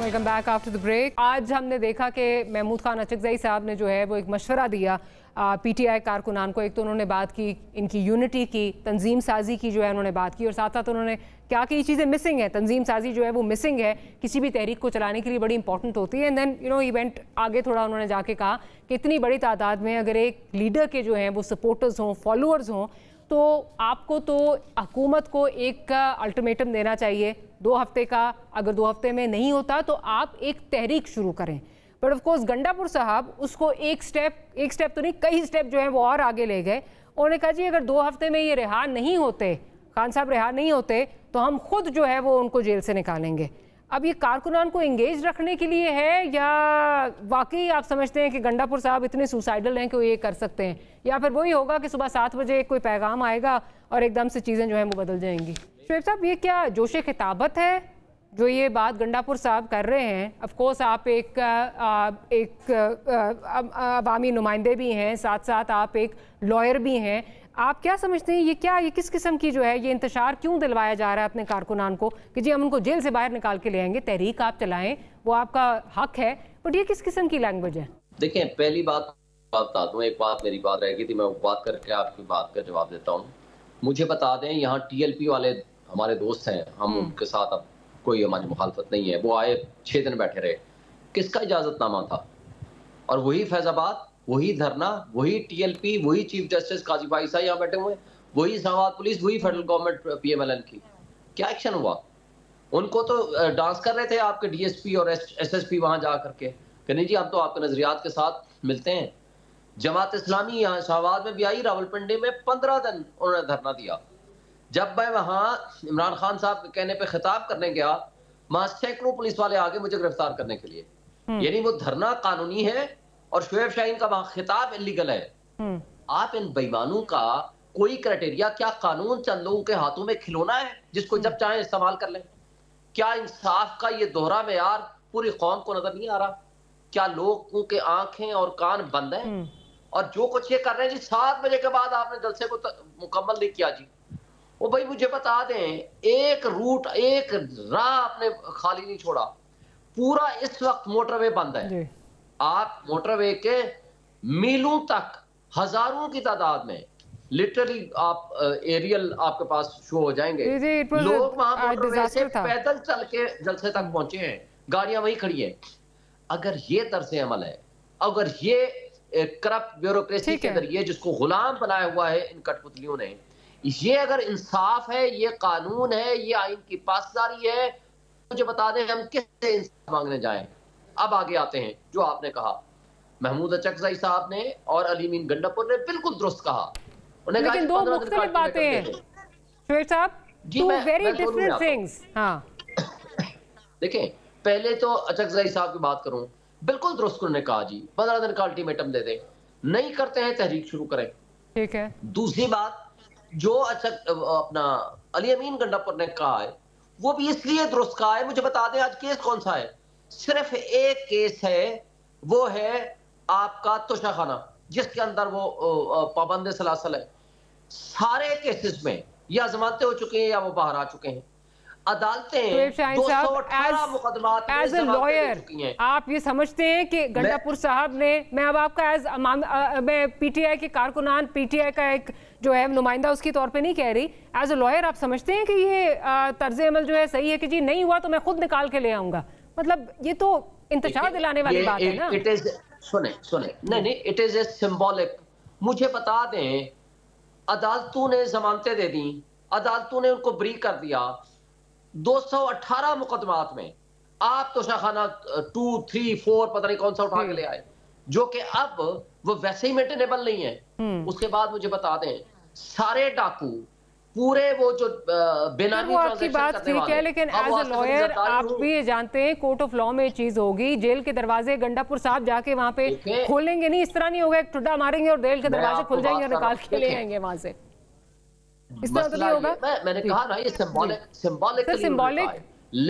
Welcome back after the break. आज हमने देखा कि महमूद खान अचकज़ई साहब ने जो है वो एक मशवरा दिया पीटीआई कारकुनान को। एक तो उन्होंने बात की इनकी यूनिटी की, तंजीम साजी की जो है उन्होंने बात की, और साथ साथ उन्होंने क्या कि ये चीज़ें मिसिंग है, तंजीम साजी जो है वो मिसिंग है, किसी भी तहरीक को चलाने के लिए बड़ी इंपॉर्टेंट होती है। And then you know event आगे थोड़ा उन्होंने जाके कहा कि इतनी बड़ी तादाद में अगर एक लीडर के जो हैं वो सपोर्टर्स हों, फॉलोअर्स हों, तो आपको तो हुकूमत को एक अल्टीमेटम देना चाहिए 2 हफ्ते का। अगर 2 हफ्ते में नहीं होता तो आप एक तहरीक शुरू करें। बट ऑफ कोर्स गंडापुर साहब उसको एक स्टेप तो नहीं, कई स्टेप जो है वो और आगे ले गए। उन्होंने कहा जी अगर 2 हफ्ते में ये रिहा नहीं होते, खान साहब रिहा नहीं होते, तो हम खुद जो है वो उनको जेल से निकालेंगे। अब ये कारकुनान को एंगेज रखने के लिए है या वाकई आप समझते हैं कि गंडापुर साहब इतने सुसाइडल हैं कि वो ये कर सकते हैं, या फिर वही होगा कि सुबह 7 बजे कोई पैगाम आएगा और एकदम से चीज़ें जो हैं वो बदल जाएंगी? शोएब साहब, ये क्या जोश खिताबत है जो ये बात गंडापुर साहब कर रहे हैं? ऑफ कोर्स आप एक अवामी नुमाइंदे भी हैं, साथ साथ आप एक लॉयर भी हैं। आप क्या समझते हैं ये किस किस्म की जो है ये इंतशार क्यों दिलवाया जा रहा है अपने कारकुनान को कि जी हम उनको जेल से बाहर निकाल के ले आएंगे? तहरीक आप चलाएं, वो आपका हक है, बट ये किस किस्म की लैंग्वेज है? देखें, पहली बात बता दूं, एक बात मेरी बात रह गई थी, मैं बात करके आपकी बात का जवाब देता हूँ। मुझे बता दें, यहाँ TLP वाले हमारे दोस्त हैं, हम उनके साथ अब कोई हमारी मुखालफत नहीं है। वो आए 6 दिन बैठे रहे, किसका इजाजतनामा था? और वही फैजाबाद, वही धरना, वही TLP, वही चीफ जस्टिस काजी भाई साहब यहाँ बैठे हुए, वही इस्लामाबाद पुलिस, वही फेडरल गवर्नमेंट PMLN की। क्या एक्शन हुआ? उनको तो डांस कर रहे थे आपके DSP और SSP वहां जा करके कि नहीं जी हम तो आपके नजरियात के साथ मिलते हैं। जमात इस्लामी यहाँ इस्लामाबाद में भी आई, रावलपिंडी में 15 दिन उन्होंने धरना दिया। जब मैं वहां इमरान खान साहब के कहने पे खिताब करने गया, वहां सैकड़ों पुलिस वाले आगे मुझे गिरफ्तार करने के लिए। यानी वो धरना कानूनी है और शुएब शाहीन का वहां खिताब इलीगल है। आप इन बेईमानों का कोई क्राइटेरिया, क्या कानून चंद लोगों के हाथों में खिलौना है जिसको जब चाहे इस्तेमाल कर लें? क्या इंसाफ का ये दोहरा मेयार पूरी कौम को नजर नहीं आ रहा? क्या लोगों के आंखें और कान बंद हैं? और जो कुछ ये कर रहे हैं जी, 7 बजे के बाद आपने जलसे को मुकम्मल नहीं किया जी। वो भाई मुझे बता दें, एक रूट, एक राह आपने खाली नहीं छोड़ा। पूरा इस वक्त मोटरवे बंद है। आप मोटरवे के मीलों तक हजारों की तादाद में लिटरली आप एरियल आपके पास शो हो जाएंगे, लोग वहां मोटरवे से पैदल चल के जलसे तक पहुंचे हैं, गाड़ियां वहीं खड़ी हैं। अगर ये तर्ज अमल है, अगर ये करप्ट ब्यूरोक्रेसी के जरिए जिसको गुलाम बनाया हुआ है इन कठपुतलियों ने, ये अगर इंसाफ है, ये कानून है, ये आइन की पासदारी है, मुझे बता दें हम किससे इंसाफ मांगने जाएं। अब आगे आते हैं, जो आपने कहा महमूद अचकज़ई साहब ने और अलीमीन गंडापुर ने बिल्कुल दुरुस्त कहा। लेकिन दो मुख्तलिफ बातें हैं शुएब साहब, टू वेरी डिफरेंट थिंग्स। हाँ देखें, पहले तो अचकज़ई साहब की बात करूं, बिल्कुल दुरुस्त उन्होंने कहा जी 15 दिन का अल्टीमेटम दे दें, नहीं करते हैं तहरीक शुरू करें। ठीक है। दूसरी बात, जो अपना अली अमीन गंडापुर ने कहा है वो भी इसलिए दुरुस्त कहा है। मुझे बता दें आज केस कौन सा है? सिर्फ एक केस है, वो है आपका तोशाखाना, जिसके अंदर वो पाबंद सलासल है। सारे केसेस में या जमानतें हो चुके हैं या वो बाहर आ चुके हैं। अदालतें 218 मुकदमात एज ए लॉयर आप ये समझते हैं कि गंडापुर साहब ने, मैं अब आपका मैं पीटीआई के कारकुनान, पीटीआई का एक जो है नुमाइंदा उसकी तौर पे नहीं कह रही, एज ए लॉयर आप समझते हैं कि ये तर्ज अमल जो है सही है कि जी नहीं हुआ तो मैं खुद निकाल के ले आऊंगा? मतलब ये तो इंतजार दिलाने वाली बात है ना। इट इज सुने नहीं, इट इज ए सिंबॉलिक। मुझे बता दें, अदालतों ने जमानतें दे दी, अदालतों ने उनको ब्री कर दिया। 218 मुकदमात में आप तोशाखाना 2, 3, 4 पता नहीं कौन सा उठा के ले आए, जो कि अब वो वैसे ही मेंटेनेबल नहीं है। उसके बाद मुझे बता दें, सारे डाकू पूरे वो जो बेनामी वो आपकी बात ठीक है, लेकिन एज अ लॉयर आप भी ये जानते हैं कोर्ट ऑफ लॉ में चीज होगी, जेल के दरवाजे गंडापुर साहब जाके वहां पे खोलेंगे नहीं, इस तरह नहीं होगा एक ठुड्डा मारेंगे और जेल के दरवाजे खुल जाएंगे और निकाल के ले आएंगे वहां से, इस तरह तो नहीं होगा। मैंने कहा ना ये symbolic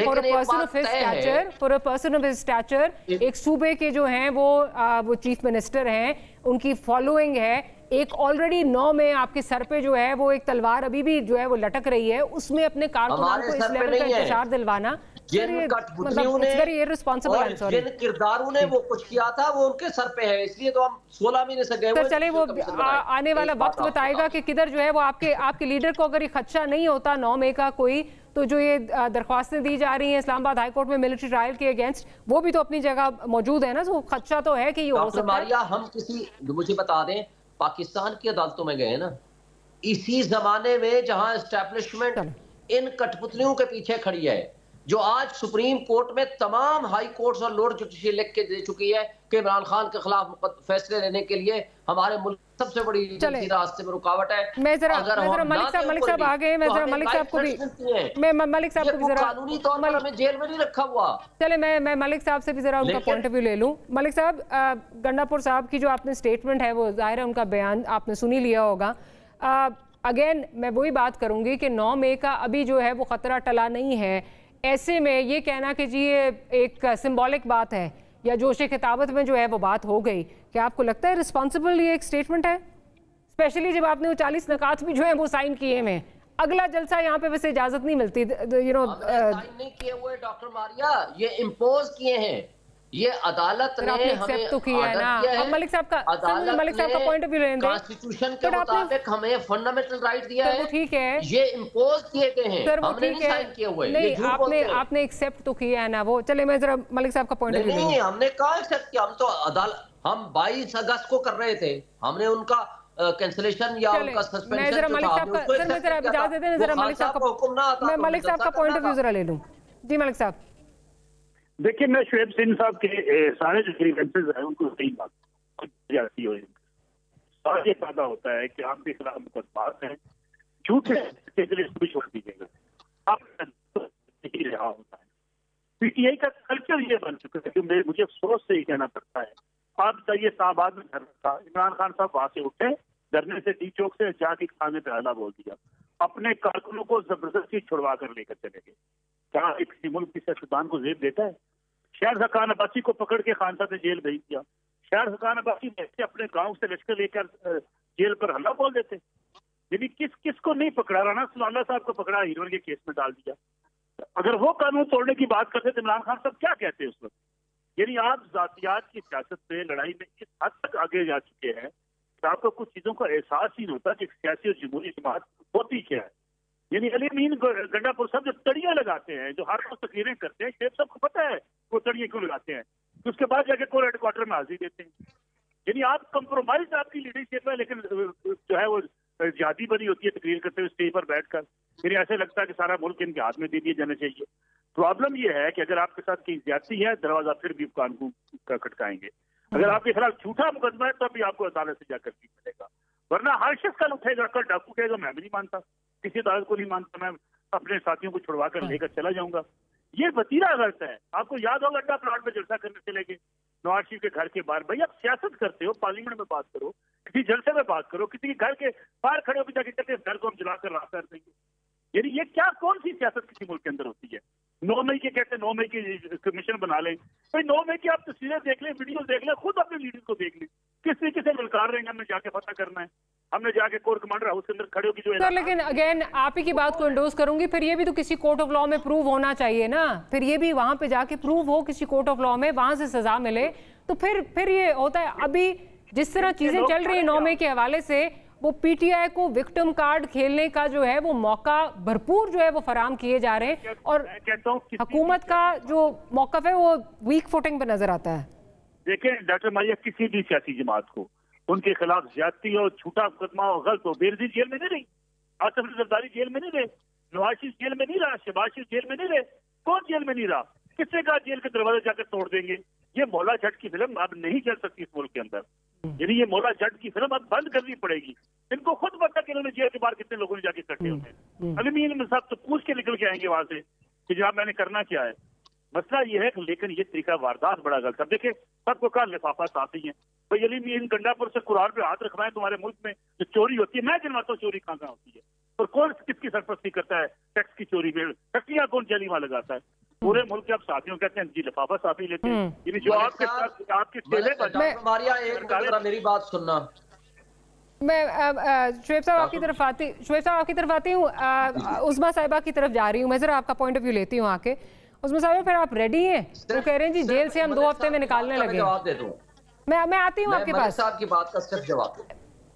for a person of his stature, for a person of his stature, एक सूबे के जो हैं वो चीफ मिनिस्टर हैं, उनकी फॉलोइंग है, एक ऑलरेडी 9 में आपके सर पे जो है वो एक तलवार अभी भी जो है वो लटक रही है, उसमें अपने कारकुनान को इस लेवल का इंतजार दिलवाना, जिन किरदारों ने वो कुछ किया था वो उनके सर पे है, इसलिए तो हम 16 महीने से गए। सर चले वो आने वाला वक्त बताएगा कि किधर जो है वो आपके लीडर को अगर ये खदशा नहीं होता 9 मई का कोई, तो जो ये दरख्वास्तें दी जा रही हैं इस्लामाबाद हाई कोर्ट में मिलिट्री ट्रायल के अगेंस्ट, वो भी तो अपनी जगह मौजूद है ना, तो खदशा तो है कि ये हो सकता है। हम किसी, मुझे बता दें, पाकिस्तान की अदालतों में गए ना, इसी जमाने में जहां एस्टैब्लिशमेंट इन कठपुतलियों के पीछे खड़ी है, जो आज सुप्रीम कोर्ट में तमाम हाई कोर्ट्स और लोअर जुडिशरी लिख के दे चुकी है कि इमरान खान के खिलाफ फैसले लेने के लिए हमारे मुल्क सबसे बड़ी रास्ते में रुकावट है। मैं जरा मलिक साहब आ गए, मैं जरा मलिक साहब को भी, मैं मलिक साहब को भी जरा कानूनी तौर पर हमें जेल में नहीं रखा हुआ। चले मैं मलिक साहब से भी जरा उनका पॉइंट ऑफ व्यू ले लूं। मलिक साहब, गंडापुर साहब की जो आपने स्टेटमेंट है वो जाहिर है उनका बयान आपने सुनी लिया होगा। अगेन मैं वही बात करूंगी कि 9 मई का अभी जो है वो खतरा टला नहीं है, ऐसे में ये कहना कि जी ये एक सिंबॉलिक बात है या जोशे खिताबत में जो है वो बात हो गई, क्या आपको लगता है रिस्पॉन्सिबल ये एक स्टेटमेंट है? स्पेशली जब आपने वो 40 नकात भी जो है वो साइन किए हैं, अगला जलसा यहाँ पे वैसे इजाजत नहीं मिलती, यू नो साइन नहीं किए हुए डॉक्टर मारिया, ये इम्पोज किए हैं, ये अदालत ने हमें तो किया है ना। अब मलिक साहब का पॉइंट ऑफ व्यू लेंगे, कॉन्स्टिट्यूशन के मुताबिक हमें फंडामेंटल राइट दिया है, ठीक है, ये इम्पोज किए गए हैं, हमने नहीं साइन किए हुए। नहीं, आपने एक्सेप्ट तो किया है ना वो। चले मैं जरा मलिक साहब का पॉइंट ऑफ व्यू नहीं, हमने कहा एक्सेप्ट किया, हम तो अदालत, हम 22 अगस्त को कर रहे थे, हमने उनका कैंसिलेशन या उनका सस्पेंशन मैं जरा मलिक साहब का, सर मैं जरा इजाजत देते हैं, जरा मलिक साहब का हुक्म ना आता, मैं मलिक साहब का पॉइंट ऑफ व्यू जरा ले लूं। जी मलिक साहब। देखिए, मैं शुएब सिंह साहब के सारे जो ग्रीवेंसेस हैं उनको सही बात जाती है, और ये फायदा होता है कि आपके खिलाफ मुकदमात हैं, झूठ है इसके लिए छोड़ दीजिएगा, आप नहीं रहा होता है, पीटीआई का कल्चर ये बन चुका है कि मुझे अफसोस से ही कहना पड़ता है। आप बताइए, इस्लामाबाद में धरना था, इमरान खान साहब वहां से उठे, धरने से डी चौक से जाके खाने पे हल्ला बोल दिया, अपने कारकुनों को जबरदस्ती छुड़वा कर लेकर चले गए। क्या एक किसी मुल्क की सियासतदान को जेब देता है? शहर हकान अब्बासी को पकड़ के खान साहब ने जेल भेज दिया। शहर हकान अब्बासी ऐसे अपने गांव से लश्कर लेकर जेल पर हल्ला बोल देते। यानी किसको नहीं पकड़ा? राना सलाउल्लाह साहब को पकड़ा, हीरोइन के केस में डाल दिया। अगर वो कानून तोड़ने की बात करते तो इमरान खान साहब क्या कहते उस वक्त? यानी आप जातियात की सियासत पे लड़ाई में इस हद तक आगे जा चुके हैं कि आपको कुछ चीजों का एहसास ही नहीं होता कि सियासी और जमहूरी जमात होती क्या है। यानी अली अमीन गंडापुर साहब जो तड़ियां लगाते हैं, जो हर रोज तकरीरें करते हैं, शेख साहब को पता है वो तड़ियां क्यों लगाते हैं, तो उसके बाद जाके कोर हेडक्वार्टर में हाजिरी देते हैं। यानी आप कंप्रोमाइज आपकी लीडरशिप है, लेकिन जो है वो जिहादी बनी होती है तकरीर करते हुए स्टेज पर बैठकर। यानी ऐसे लगता है कि सारा मुल्क इनके हाथ में दे दिया जाना चाहिए। प्रॉब्लम यह है कि अगर आपके साथ कहीं ज्यादती है, दरवाजा फिर भी कानून का खटकाएंगे। अगर आपके खिलाफ झूठा मुकदमा है तब भी आपको अदालत से जाकर भी मिलेगा, वरना हर शख्स कल उठेगा, कल डाकू कहेगा मैं भी नहीं मानता, किसी अदालत को नहीं मानता, मैं अपने साथियों को छुड़वा कर लेकर चला जाऊंगा। ये वतीरा गलत है। आपको याद होगा अड्डा प्लाट में जलसा करने चले गए नवाज शरीफ के घर के बाहर। भाई आप सियासत करते हो, पार्लियामेंट में बात करो, किसी जलसे में बात करो, किसी के घर के बाहर खड़े होकर जाके कहते हैं घर को हम जलाकर रास्ता कर देंगे। यानी ये क्या, कौन सी सियासत किसी मुल्क के अंदर होती है? 9 मई के कहते हैं 9 मई की कमीशन बना लें। भाई 9 मई की आप तस्वीरें देख लें, वीडियो देख लें, खुद अपने लीडर को देख लें किस तरीके से ललकार रहे हैं। हमने जाके पता करना है, हमने जाके कोर कमांडर हाउस के अंदर खड़े होकर जो सर, लेकिन अगेन आप ही की बात को इंडोर्स करूंगी, फिर ये भी तो किसी कोर्ट ऑफ लॉ में प्रूव होना चाहिए ना। फिर ये भी वहां पे जाके प्रूव हो किसी कोर्ट ऑफ लॉ में, वहां से सजा मिले, तो फिर ये होता है। अभी जिस तरह चीजें चल रही है 9 मई के हवाले से, वो पीटीआई को विक्टिम कार्ड खेलने का जो है वो मौका भरपूर जो है वो फराम किए जा रहे हैं, और हुकूमत का जो मौकफ है वो वीक फुटिंग पे नजर आता है। देखें डॉक्टर मारिया, किसी भी सियासी जमात को उनके खिलाफ ज्यादती हो, झूठा मुकदमा हो, गलत हो, बेनजीर जेल में नहीं रही, आसिफ जरदारी जेल में नहीं रहे, नवाज शरीफ जेल में नहीं रहा, शहबाज शरीफ जेल में नहीं रहे, कौन जेल में नहीं रहा? किसने कहा जेल के दरवाजे जाकर तोड़ देंगे? ये मौला जट की फिल्म अब नहीं चल सकती इस मुल्क के अंदर। यानी ये मौला जट की फिल्म अब बंद करनी पड़ेगी। इनको खुद पता कि इन्होंने जेल के बाहर कितने लोगों ने जाके इकट्ठे होते हैं। अली अमीन साहब तो पूछ के निकल के आएंगे वहां से कि जनाब मैंने करना क्या है। मसला ये है, लेकिन ये तरीका वारदात बड़ा गलत है। देखिए सबको कहा लिफाफा साफ ही है। भाई अली अमीन गंडापुर से कुरान पे हाथ रखवाएं, तुम्हारे मुल्क में जो चोरी होती है, मैं गिनवाता हूँ चोरी कहाँ होती है और कौन किसकी सरपरस्ती करता है। टैक्स की चोरी में फैक्ट्रियां कौन जली वहां लगाता है? पूरे मुल्क के आप साथियों कहते हैं जी लिफाफा साफी लेते हैं। यानी जो आपके साथ आपके चेले मेरी बात सुनना। मैं शुएब साहब आपकी तरफ आती हूँ, उस्मा साहिबा की तरफ जा रही हूँ। मैं जरा आपका पॉइंट ऑफ व्यू लेती हूँ आके। उस्मा साहिबा, फिर आप रेडी हैं? वो कह रहे हैं जी जेल से हम 2 हफ्ते में निकालने लगे। जवाब दे दूं मैं आती हूँ आपके पास। साहब की बात का सिर्फ जवाब दो।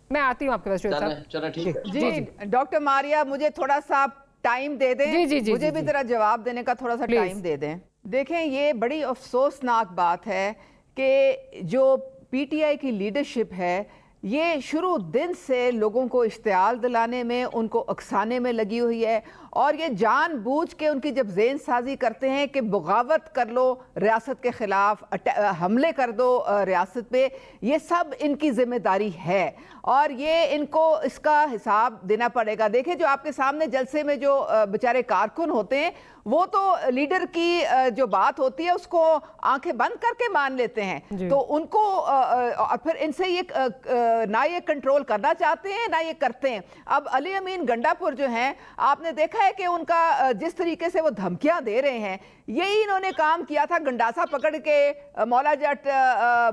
मैं आती हूँ आपके पास शुएब साहब। चलो ठीक है जी डॉक्टर मारिया, मुझे थोड़ा सा टाइम दे दें। जी, मुझे भी जरा जवाब देने का थोड़ा सा टाइम दे दें। देखें, ये बड़ी अफसोसनाक बात है कि जो पीटीआई की लीडरशिप है ये शुरू दिन से लोगों को इश्तियाल दिलाने में, उनको उकसाने में लगी हुई है, और ये जानबूझ के उनकी जब ज़ेन साजी करते हैं कि बगावत कर लो रियासत के ख़िलाफ़, हमले कर दो रियासत पे, ये सब इनकी ज़िम्मेदारी है और ये इनको इसका हिसाब देना पड़ेगा। देखिए जो आपके सामने जलसे में जो बेचारे कारकुन होते हैं वो तो लीडर की जो बात होती है उसको आंखें बंद करके मान लेते हैं, तो उनको और फिर इनसे ये ना ये कंट्रोल करना चाहते हैं ना ये करते हैं। अब अली अमीन गंडापुर जो हैं, आपने देखा है कि उनका जिस तरीके से वो धमकियां दे रहे हैं, यही इन्होंने काम किया था। गंडासा पकड़ के मौला जट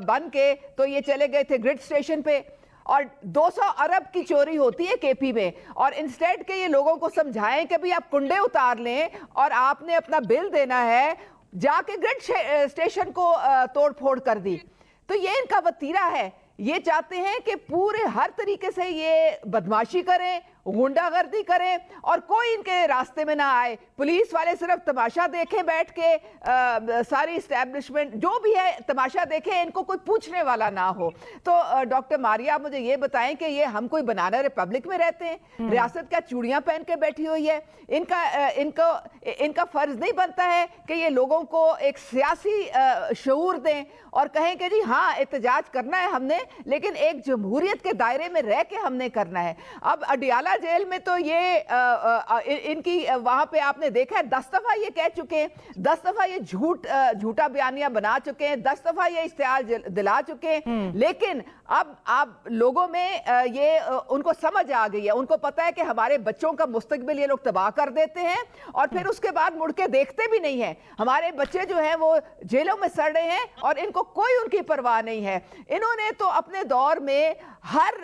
बन के तो ये चले गए थे ग्रिड स्टेशन पे, और 200 अरब की चोरी होती है केपी में, और इंस्टेड के ये लोगों को समझाएं कि भाई आप कुंडे उतार लें और आपने अपना बिल देना है, जाके ग्रिड स्टेशन को तोड़ फोड़ कर दी। तो ये इनका वतीरा है। ये चाहते हैं कि पूरे हर तरीके से ये बदमाशी करें, गुंडागर्दी करें और कोई इनके रास्ते में ना आए। पुलिस वाले सिर्फ तमाशा देखें बैठ के, सारी इस्टेब्लिशमेंट जो भी है तमाशा देखें, इनको कोई पूछने वाला ना हो। तो डॉक्टर मारिया, आप मुझे ये बताएं कि ये हम कोई बनाना रिपब्लिक में रहते हैं? रियासत क्या चूड़ियां पहन के बैठी हुई है? इनका फर्ज नहीं बनता है कि ये लोगों को एक सियासी शऊर दें और कहें कि जी हाँ एहतजाज करना है हमने, लेकिन एक जमहूरियत के दायरे में रह के हमने करना है। अब अडियाला जेल में तो ये इनकी वहां पे आपने देखा है 10 दफा ये कह चुके हैं, 10 दफा ये झूठा बयानिया बना चुके हैं, 10 दफा ये इश्तिहार दिला चुके हैं। लेकिन अब आप लोगों में ये उनको समझ आ गई है, उनको पता है कि हमारे बच्चों का मुस्तकबिल ये लोग तबाह कर देते हैं और फिर उसके बाद मुड़ के देखते भी नहीं है। हमारे बच्चे जो हैं वो जेलों में सड़ रहे हैं और इनको कोई उनकी परवाह नहीं है। इन्होंने तो अपने दौर में हर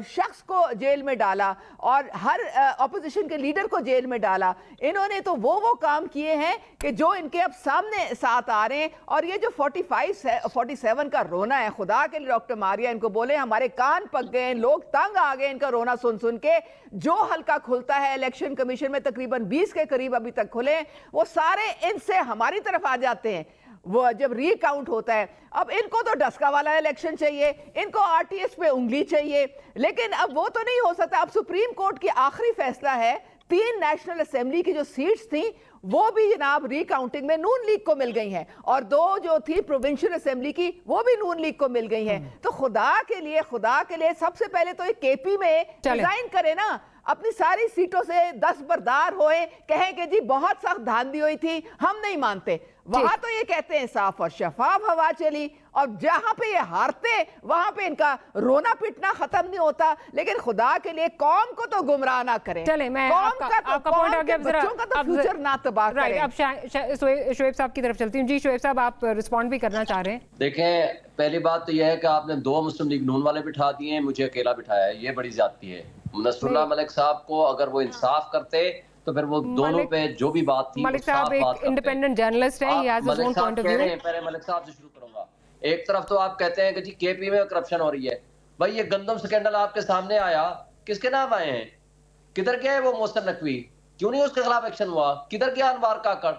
शख्स को जेल में डाला और हर ऑपोजिशन के लीडर को जेल में डाला। इन्होंने तो वो काम किए हैं कि जो इनके अब सामने साथ आ रहे हैं। और ये जो 47 का रोना है, खुदा के लिए डॉक्टर मारिया इनको बोले, हमारे कान पक गए, लोग तंग आ गए इनका रोना सुन सुन के। जो हल्का खुलता है इलेक्शन कमीशन में तकरीबन 20 के करीब अभी तक खुले, वो सारे इनसे हमारी तरफ आ जाते हैं वो जब रीकाउंट होता है। अब इनको तो डस्का वाला इलेक्शन चाहिए, इनको आरटीएस पे उंगली चाहिए, लेकिन अब वो तो नहीं हो सकता। अब सुप्रीम कोर्ट की आखिरी फैसला है, 3 नेशनल असेंबली की जो सीट्स थी वो भी जनाब रीकाउंटिंग में नून लीग को मिल गई हैं और 2 जो थी प्रोविंशियल असेंबली की वो भी नून लीग को मिल गई हैं। तो खुदा के लिए सबसे पहले तो एक केपी में डिजाइन करे ना, अपनी सारी सीटों से 10 बरदार होए, कहें कि जी बहुत सख्त धांधली हुई थी, हम नहीं मानते। वहां तो ये कहते हैं साफ और शफाफ हवा चली, और जहां पे ये हारते वहां पे इनका रोना पिटना खत्म नहीं होता। लेकिन खुदा के लिए कौम को तो गुमराह ना करें। चले, मैं आपका पॉइंट आ गया, बच्चों का तो फ्यूचर ना तबाह करें। अब शोएब साहब की तरफ चलती हूँ। जी शोएब साहब, आप रिस्पॉन्ड भी करना चाह रहे हैं? देखें, पहली बात तो यह है कि आपने 2 मुस्लिम लीग नून वाले बिठा दिए हैं, मुझे अकेला बिठाया है, ये बड़ी ज्यादती है। नसरुल्लाह मलिक साहब को अगर वो इंसाफ करते तो फिर वो दोनों पे जो भी बात थी, मलिक साहब एक इंडिपेंडेंट जर्नलिस्ट हैं, he has his own point of view। पहले मलिक साहब से शुरू करूंगा। एक तरफ तो आप कहते हैं कि जी केपी में करप्शन हो रही है। भाई ये गंदम स्कैंडल आपके सामने आया, किसके नाम आए हैं? किधर गया है वो मोहसिन नकवी? क्यों नहीं उसके खिलाफ एक्शन हुआ? किधर गया अनवार काकड़?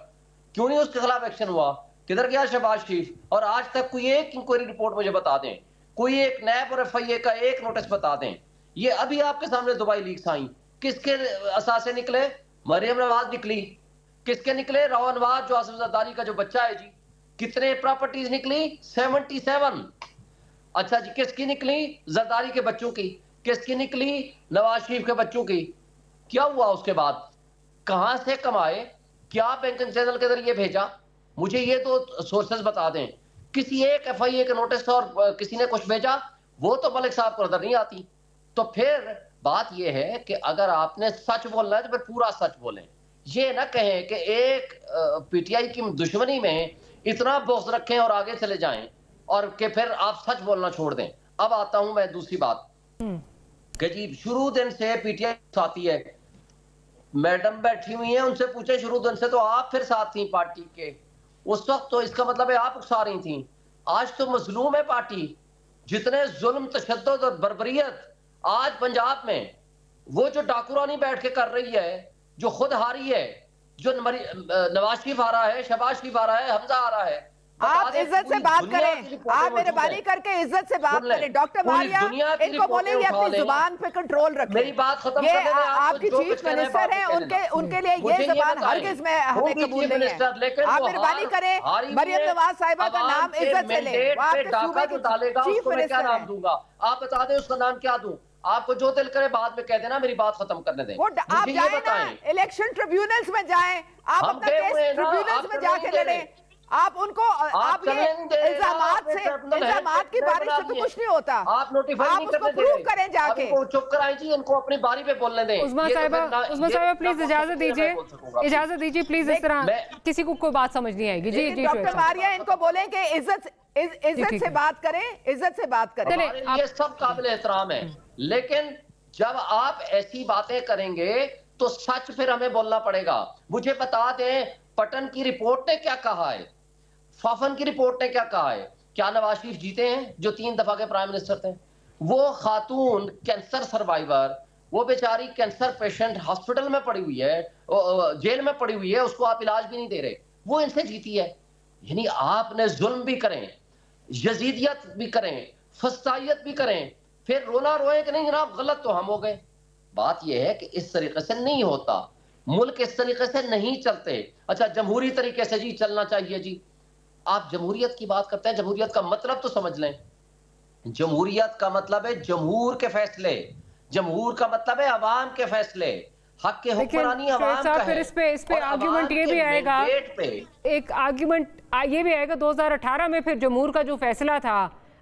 क्यों नहीं उसके खिलाफ एक्शन हुआ? किधर गया शहबाज शरीफ? और आज तक कोई एक इंक्वायरी रिपोर्ट मुझे बता दें, कोई एक नैब और FIA का एक नोटिस बता दें। ये अभी आपके सामने दुबई लीक्स आई, किसके असासे निकले? मरियम नवाज निकली। किसके निकले? राव नवाज जो आसिफ जरदारी का जो बच्चा है जी। कितने प्रॉपर्टीज निकली? 77। अच्छा जी, किसकी निकली? जरदारी के बच्चों की। किसकी निकली? नवाज शरीफ के बच्चों की। क्या हुआ उसके बाद? कहां से कमाए? क्या बैंकिंग चैनल के जरिए भेजा? मुझे ये तो सोर्सेस बता दें। किसी एक FIA के नोटिस और किसी ने कुछ भेजा, वो तो मलिक साहब को नजर नहीं आती। तो फिर बात यह है कि अगर आपने सच बोलना है तो फिर पूरा सच बोलें। ये ना कहें कि एक PTI की दुश्मनी में इतना बोझ रखें और आगे चले जाएं और कि फिर आप सच बोलना छोड़ दें। अब आता हूं मैं दूसरी बात कि जी शुरू दिन से PTI साथी है, मैडम बैठी हुई है, उनसे पूछे शुरू दिन से तो आप फिर साथ थी पार्टी के, उस वक्त तो इसका मतलब है आप उकसा रही थी। आज तो मजलूम है पार्टी। जितने जुल्म, तशद्दुद और बर्बरियत आज पंजाब में वो जो डाकुरानी बैठ के कर रही है, जो खुद हारी है, जो नवाज शरीफ आ रहा है, शहबाज शरीफ आ रहा है, हमजा आ रहा है। आप इज्जत से बात करें, आप मेहरबानी करके इज्जत से बात करें। डॉक्टर मारिया इनको बोले ये अपनी जुबान पे कंट्रोल रखें। मेरी बात खत्म ये आपकी चीफ मिनिस्टर हैं, उनके लिए ये जुबान हरगिज में हमें कबूल नहीं है। आप मेहरबानी करें, मरियम नवाज साहिबा का नाम इज्जत से लें। वो आपके सूबे की चीफ मिनिस्टर हैं। आप बता दें उसका नाम क्या दूं? आपको जो दिल करे बाद में कह देना, मेरी बात खत्म करने दें। आप जाए ना इलेक्शन ट्रिब्यूनल्स में जाएं, आप अपना केस ट्रिब्यूनल्स में जाके लड़ें। आप उनको आप ये इल्जामात की बारिश से तो कुछ नहीं होता। आप नोटिफाई नहीं करने दे रहे, करें जाके। चुप कराएं जी, इनको अपनी बारी पे बोलने दें। उस्मा साहिबा प्लीज इजाजत दीजिए प्लीज। इस तरह किसी को कोई बात समझ नहीं आएगी। जी डॉक्टर मारिया इनको बोले कि इज्जत से बात करें, इज्जत से बात करें। ये सब काबिल एहतराम है, लेकिन जब आप ऐसी बातें करेंगे तो सच फिर हमें बोलना पड़ेगा। मुझे बता दें, पटन की रिपोर्ट ने क्या कहा है? फाफन की रिपोर्ट ने क्या कहा है? क्या नवाज शरीफ जीते हैं जो 3 दफा के प्राइम मिनिस्टर थे? वो खातून कैंसर सर्वाइवर, वो बेचारी कैंसर पेशेंट हॉस्पिटल में पड़ी हुई है, जेल में पड़ी हुई है, उसको आप इलाज भी नहीं दे रहे, वो इनसे जीती है। यानी आपने जुल्म भी करें, यजीदियत भी करें, फस्तायत भी करें, फिर रोना रोए कि नहीं जनाब गलत तो हम हो गए। बात यह है कि इस तरीके से नहीं होता, मुल्क इस तरीके से नहीं चलते। अच्छा, जमहूरी तरीके से जी चलना चाहिए जी। आप जमहूरियत की बात करते हैं, जमहूरियत का मतलब तो समझ लें। जमहूरियत का मतलब है जमहूर के फैसले, जमहूर का मतलब है अवाम के फैसले, हक के हुक्मरानी अवाम का है। इस पे आर्ग्यूमेंट ये भी आएगा, एक आर्ग्यूमेंट ये भी आएगा 2018 में फिर जमहूर का जो फैसला था,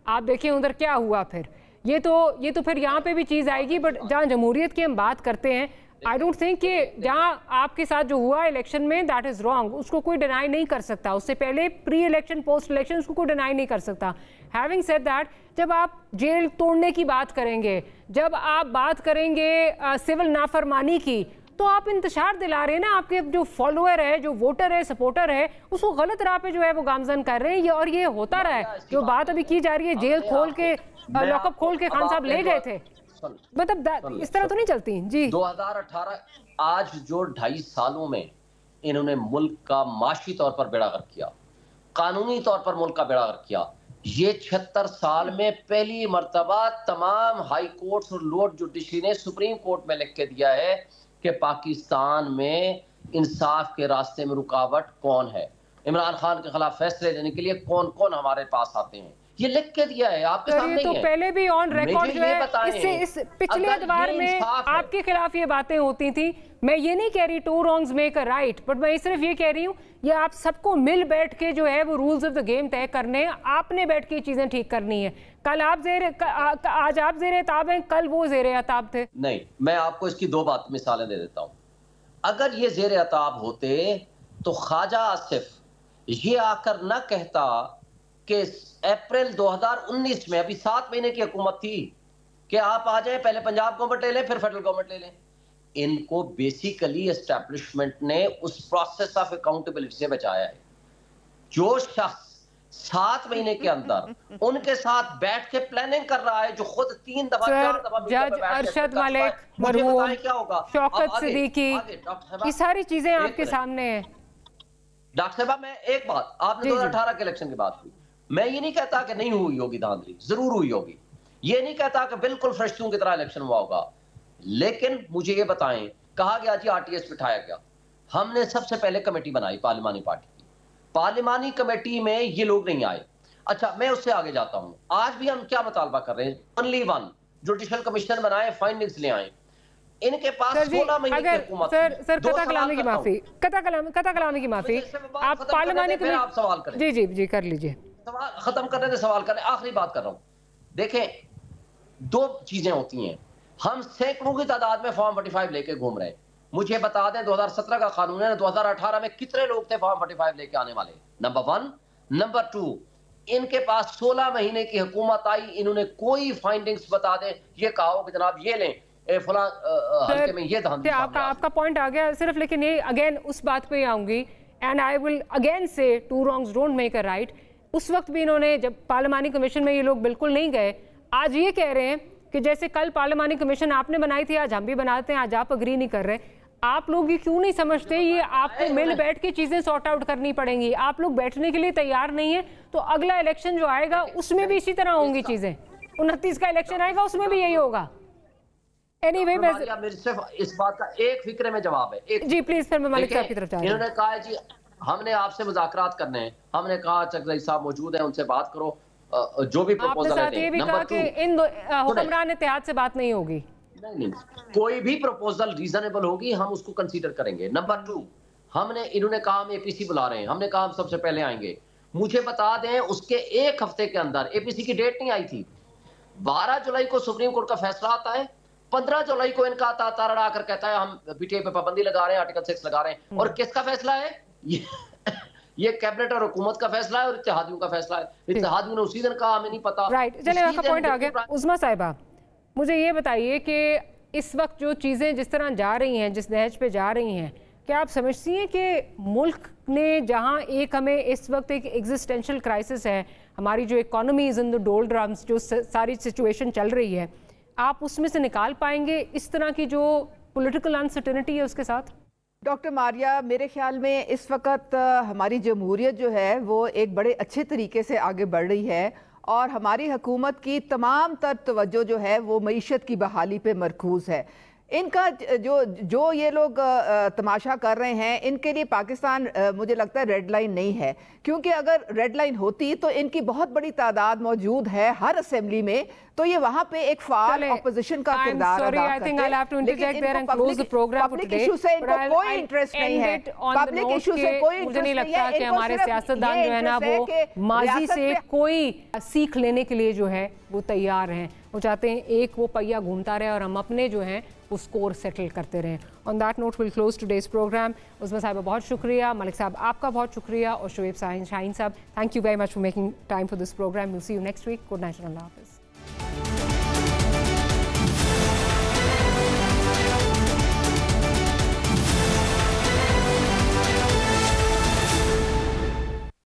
आप देखिए उधर क्या हुआ फिर। ये तो फिर यहाँ पे भी चीज़ आएगी। बट जहाँ जमहूरियत की हम बात करते हैं, आई डोंट थिंक कि जहाँ आपके साथ जो हुआ इलेक्शन में दैट इज़ रॉन्ग, उसको कोई डिनाई नहीं कर सकता। उससे पहले प्री इलेक्शन पोस्ट इलेक्शन उसको कोई डिनाई नहीं कर सकता। हैविंग सेड दैट, जब आप जेल तोड़ने की बात करेंगे, जब आप बात करेंगे सिविल नाफरमानी की, तो आप इंतशार दिला रहे हैं ना, आपके जो फॉलोअर है, जो वोटर है, सपोर्टर है, उसको गलत राह पे जो है वो गामजन कर रहे हैं। और ये होता रहा है। जो बात अभी की जा रही है, जेल खोल के लॉकअप खोल के खान साहब ले गए थे, मतलब इस तरह तो नहीं चलती जी। 2018 आज जो 2.5 सालों में इन्होंने मुल्क का माशी तौर पर बेड़ागर्क किया, कानूनी तौर पर मुल्क का बेड़ागर्क किया। ये 76 साल में पहली मर्तबा तमाम हाई कोर्ट्स और लोअर जुडिशरी ने सुप्रीम कोर्ट में लिख के दिया है कि पाकिस्तान में इंसाफ के रास्ते में रुकावट कौन है, इमरान खान के खिलाफ फैसले लेने के लिए कौन कौन हमारे पास आते हैं, ये लिख के दिया है आपके सामने। तो पहले भी ऑन रिकॉर्ड जो है, इस पिछले अखबार में आपके खिलाफ ये बातें होती थी। मैं ये नहीं कह रही two wrongs make a right, but मैं सिर्फ ये कह रही हूँ, ये आप सबको मिल बैठ के जो है वो रूल्स ऑफ द गेम तय करने, आपने बैठ के चीजें ठीक करनी है। कल आप आज आप जेर ताब हैं, कल वो जेर अताब थे। नहीं, मैं आपको इसकी 2 मिसालें दे देता हूँ। अगर ये जेर अताब होते तो ख्वाजा आसिफ ये आकर न कहता कि अप्रैल 2019 में, अभी 7 महीने की हुकूमत थी, कि आप आ जाए, पहले पंजाब गवर्नमेंट ले लें, फिर फेडरल गवर्नमेंट ले लें। इनको बेसिकली एस्टैब्लिशमेंट ने उस प्रोसेस ऑफ अकाउंटेबिलिटी से बचाया है। जो शख्स 7 महीने के अंदर उनके साथ बैठ के प्लानिंग कर रहा है, जो खुद 3 दफा 4 दफा जज अरशद मलिक, मरहूम क्या होगा, शौकत सिद्दीकी, ये सारी चीजें आपके सामने है। डॉक्टर साहब, मैं एक बात, आपने 2018 के इलेक्शन की बात की, मैं ये नहीं कहता कि नहीं हुई होगी धांधली, जरूर हुई होगी। ये नहीं कहता कि बिल्कुल फरिश्तों की तरह इलेक्शन हुआ होगा, लेकिन मुझे ये बताएं, कहा गया जी आरटीएस बिठाया गया। हमने सबसे पहले कमेटी बनाई पार्लिमानी पार्टी की, पार्लिमानी कमेटी में ये लोग नहीं आए। अच्छा, मैं उससे आगे जाता हूं, आज भी हम क्या मुतालबा कर रहे हैं, ओनली वन जुडिशल कमिश्नर बनाए, फाइंडिंग्स ले आए। इनके पास 16 महीने की हुकूमत। सर कता कलामी की माफी, कता कलामी की माफी, आप पार्लिमानी कमेटी, आप सवाल करें। जी जी जी कर लीजिए, सवाल खत्म करने से सवाल करें, आखिरी बात कर रहा हूं। देखें, 2 चीजें होती हैं, हम सैकड़ों की तादाद में फॉर्म 45 लेके घूम रहे हैं। मुझे बता दें 2017 का कानून है, 2018 में कितने लोग थे फॉर्म 45 लेके आने वाले, नंबर 1। नंबर 2, इनके पास 16 महीने की हुकूमत आई, इन्होंने कोई फाइंडिंग्स बता दें, ये कहा कि जनाब ये लें फला हल्के में ये धांधली। आपका पॉइंट आ गया सिर्फ, लेकिन ये अगेन उस बात पे आऊंगी, एंड आई विल अगेन से two wrongs don't make a right. उस वक्त भी इन्होंने, जब पार्लिमानी कमीशन में ये लोग बिल्कुल नहीं गए, आज ये कह रहे हैं कि जैसे कल पार्लिमानी कमीशन आपने बनाई थी, आज हम भी बनाते हैं, आज आप अग्री नहीं कर रहे। आप लोग ये क्यों नहीं समझते, ये आपको मिल बैठ के चीजें सॉर्ट आउट करनी पड़ेंगी। आप लोग बैठने के लिए तैयार नहीं है, तो अगला इलेक्शन जो आएगा उसमें भी इसी तरह होंगी चीजें। 29 का इलेक्शन आएगा, उसमें भी यही होगा। Anyway, मेरे सिर्फ इस बात का एक फिक्रे में जवाब है, एक जी प्लीज, फिर मैं मलिक साहब की तरफ जा रहा हूं। इन्होंने कहा है जी हमने आपसे मुज़ाकरात करने हैं, हमने कहा चकराई साहब मौजूद है, उनसे बात करो, जो भी प्रपोजल है। ये भी कहा कि इन हुक्मरान इत्तेहाद से बात नहीं होगी। नहीं, कोई भी प्रपोजल रीजनेबल होगी, हम उसको कंसीडर करेंगे। नंबर 2, इन्होंने कहा हम एपीसी बुला रहे हैं, हमने कहा हम सबसे पहले आएंगे। मुझे बता दें, उसके 1 हफ्ते के अंदर एपीसी की डेट नहीं आई थी। 12 जुलाई को सुप्रीम कोर्ट का फैसला आता है, 15 जुलाई को इनका तारा आकर कहता है हम पीटीआई पे पाबंदी लगा रहे हैं, आर्टिकल 6 लगा रहे हैं। और किसका फैसला है ये कैबिनेट और हुकूमत का फैसला है और इत्तेहादियों का फैसला है। इत्तेहादियों ने उसी दिन कहा हमें नहीं पता। राइट, चलिए आपका पॉइंट आ गया। उस्मा साहिबा, मुझे ये बताइए कि इस वक्त जो चीज़ें जिस तरह जा रही हैं, जिस नहज पे जा रही हैं, क्या आप समझती हैं कि मुल्क ने जहाँ एक हमें इस वक्त एक एग्जिस्टेंशियल क्राइसिस है, हमारी जो इकोनॉमी इज इन द डोल्ड्रम्स, जो सारी सिचुएशन चल रही है, आप उसमें से निकाल पाएंगे इस तरह की जो पॉलिटिकल अनसर्टेनिटी है उसके साथ? डॉक्टर मारिया, मेरे ख्याल में इस वक्त हमारी जमहूरियत जो है वो एक बड़े अच्छे तरीके से आगे बढ़ रही है और हमारी हुकूमत की तमाम तर तवज्जो जो है वो मईशत की बहाली पे मरकूज़ है। इनका जो ये लोग तमाशा कर रहे हैं, इनके लिए पाकिस्तान मुझे लगता है रेड लाइन नहीं है, क्योंकि अगर रेड लाइन होती तो इनकी बहुत बड़ी तादाद मौजूद है हर असेंबली में, तो ये वहां पे एक फाल ऑपोजिशन का किरदार अदा करते हैं। लेकिन पब्लिक इशू से इनको कोई इंटरेस्ट नहीं है, पब्लिक इशू से कोई इंटरेस्ट नहीं लगता कि हमारे सियासतदान जो है ना वो माजी से कोई सीख लेने के लिए जो है वो तैयार हैं। वो चाहते हैं एक वो पहिया घूमता रहे और हम अपने जो हैं वो स्कोर सेटल करते रहें। On that note will close today's programme. Usma साहिबा बहुत शुक्रिया, मलिक साहब आपका बहुत शुक्रिया, और शुएब शाहीन साहब thank you very much for making time for this programme. Will see you next week. Good night, अल्लाह हाफिज़।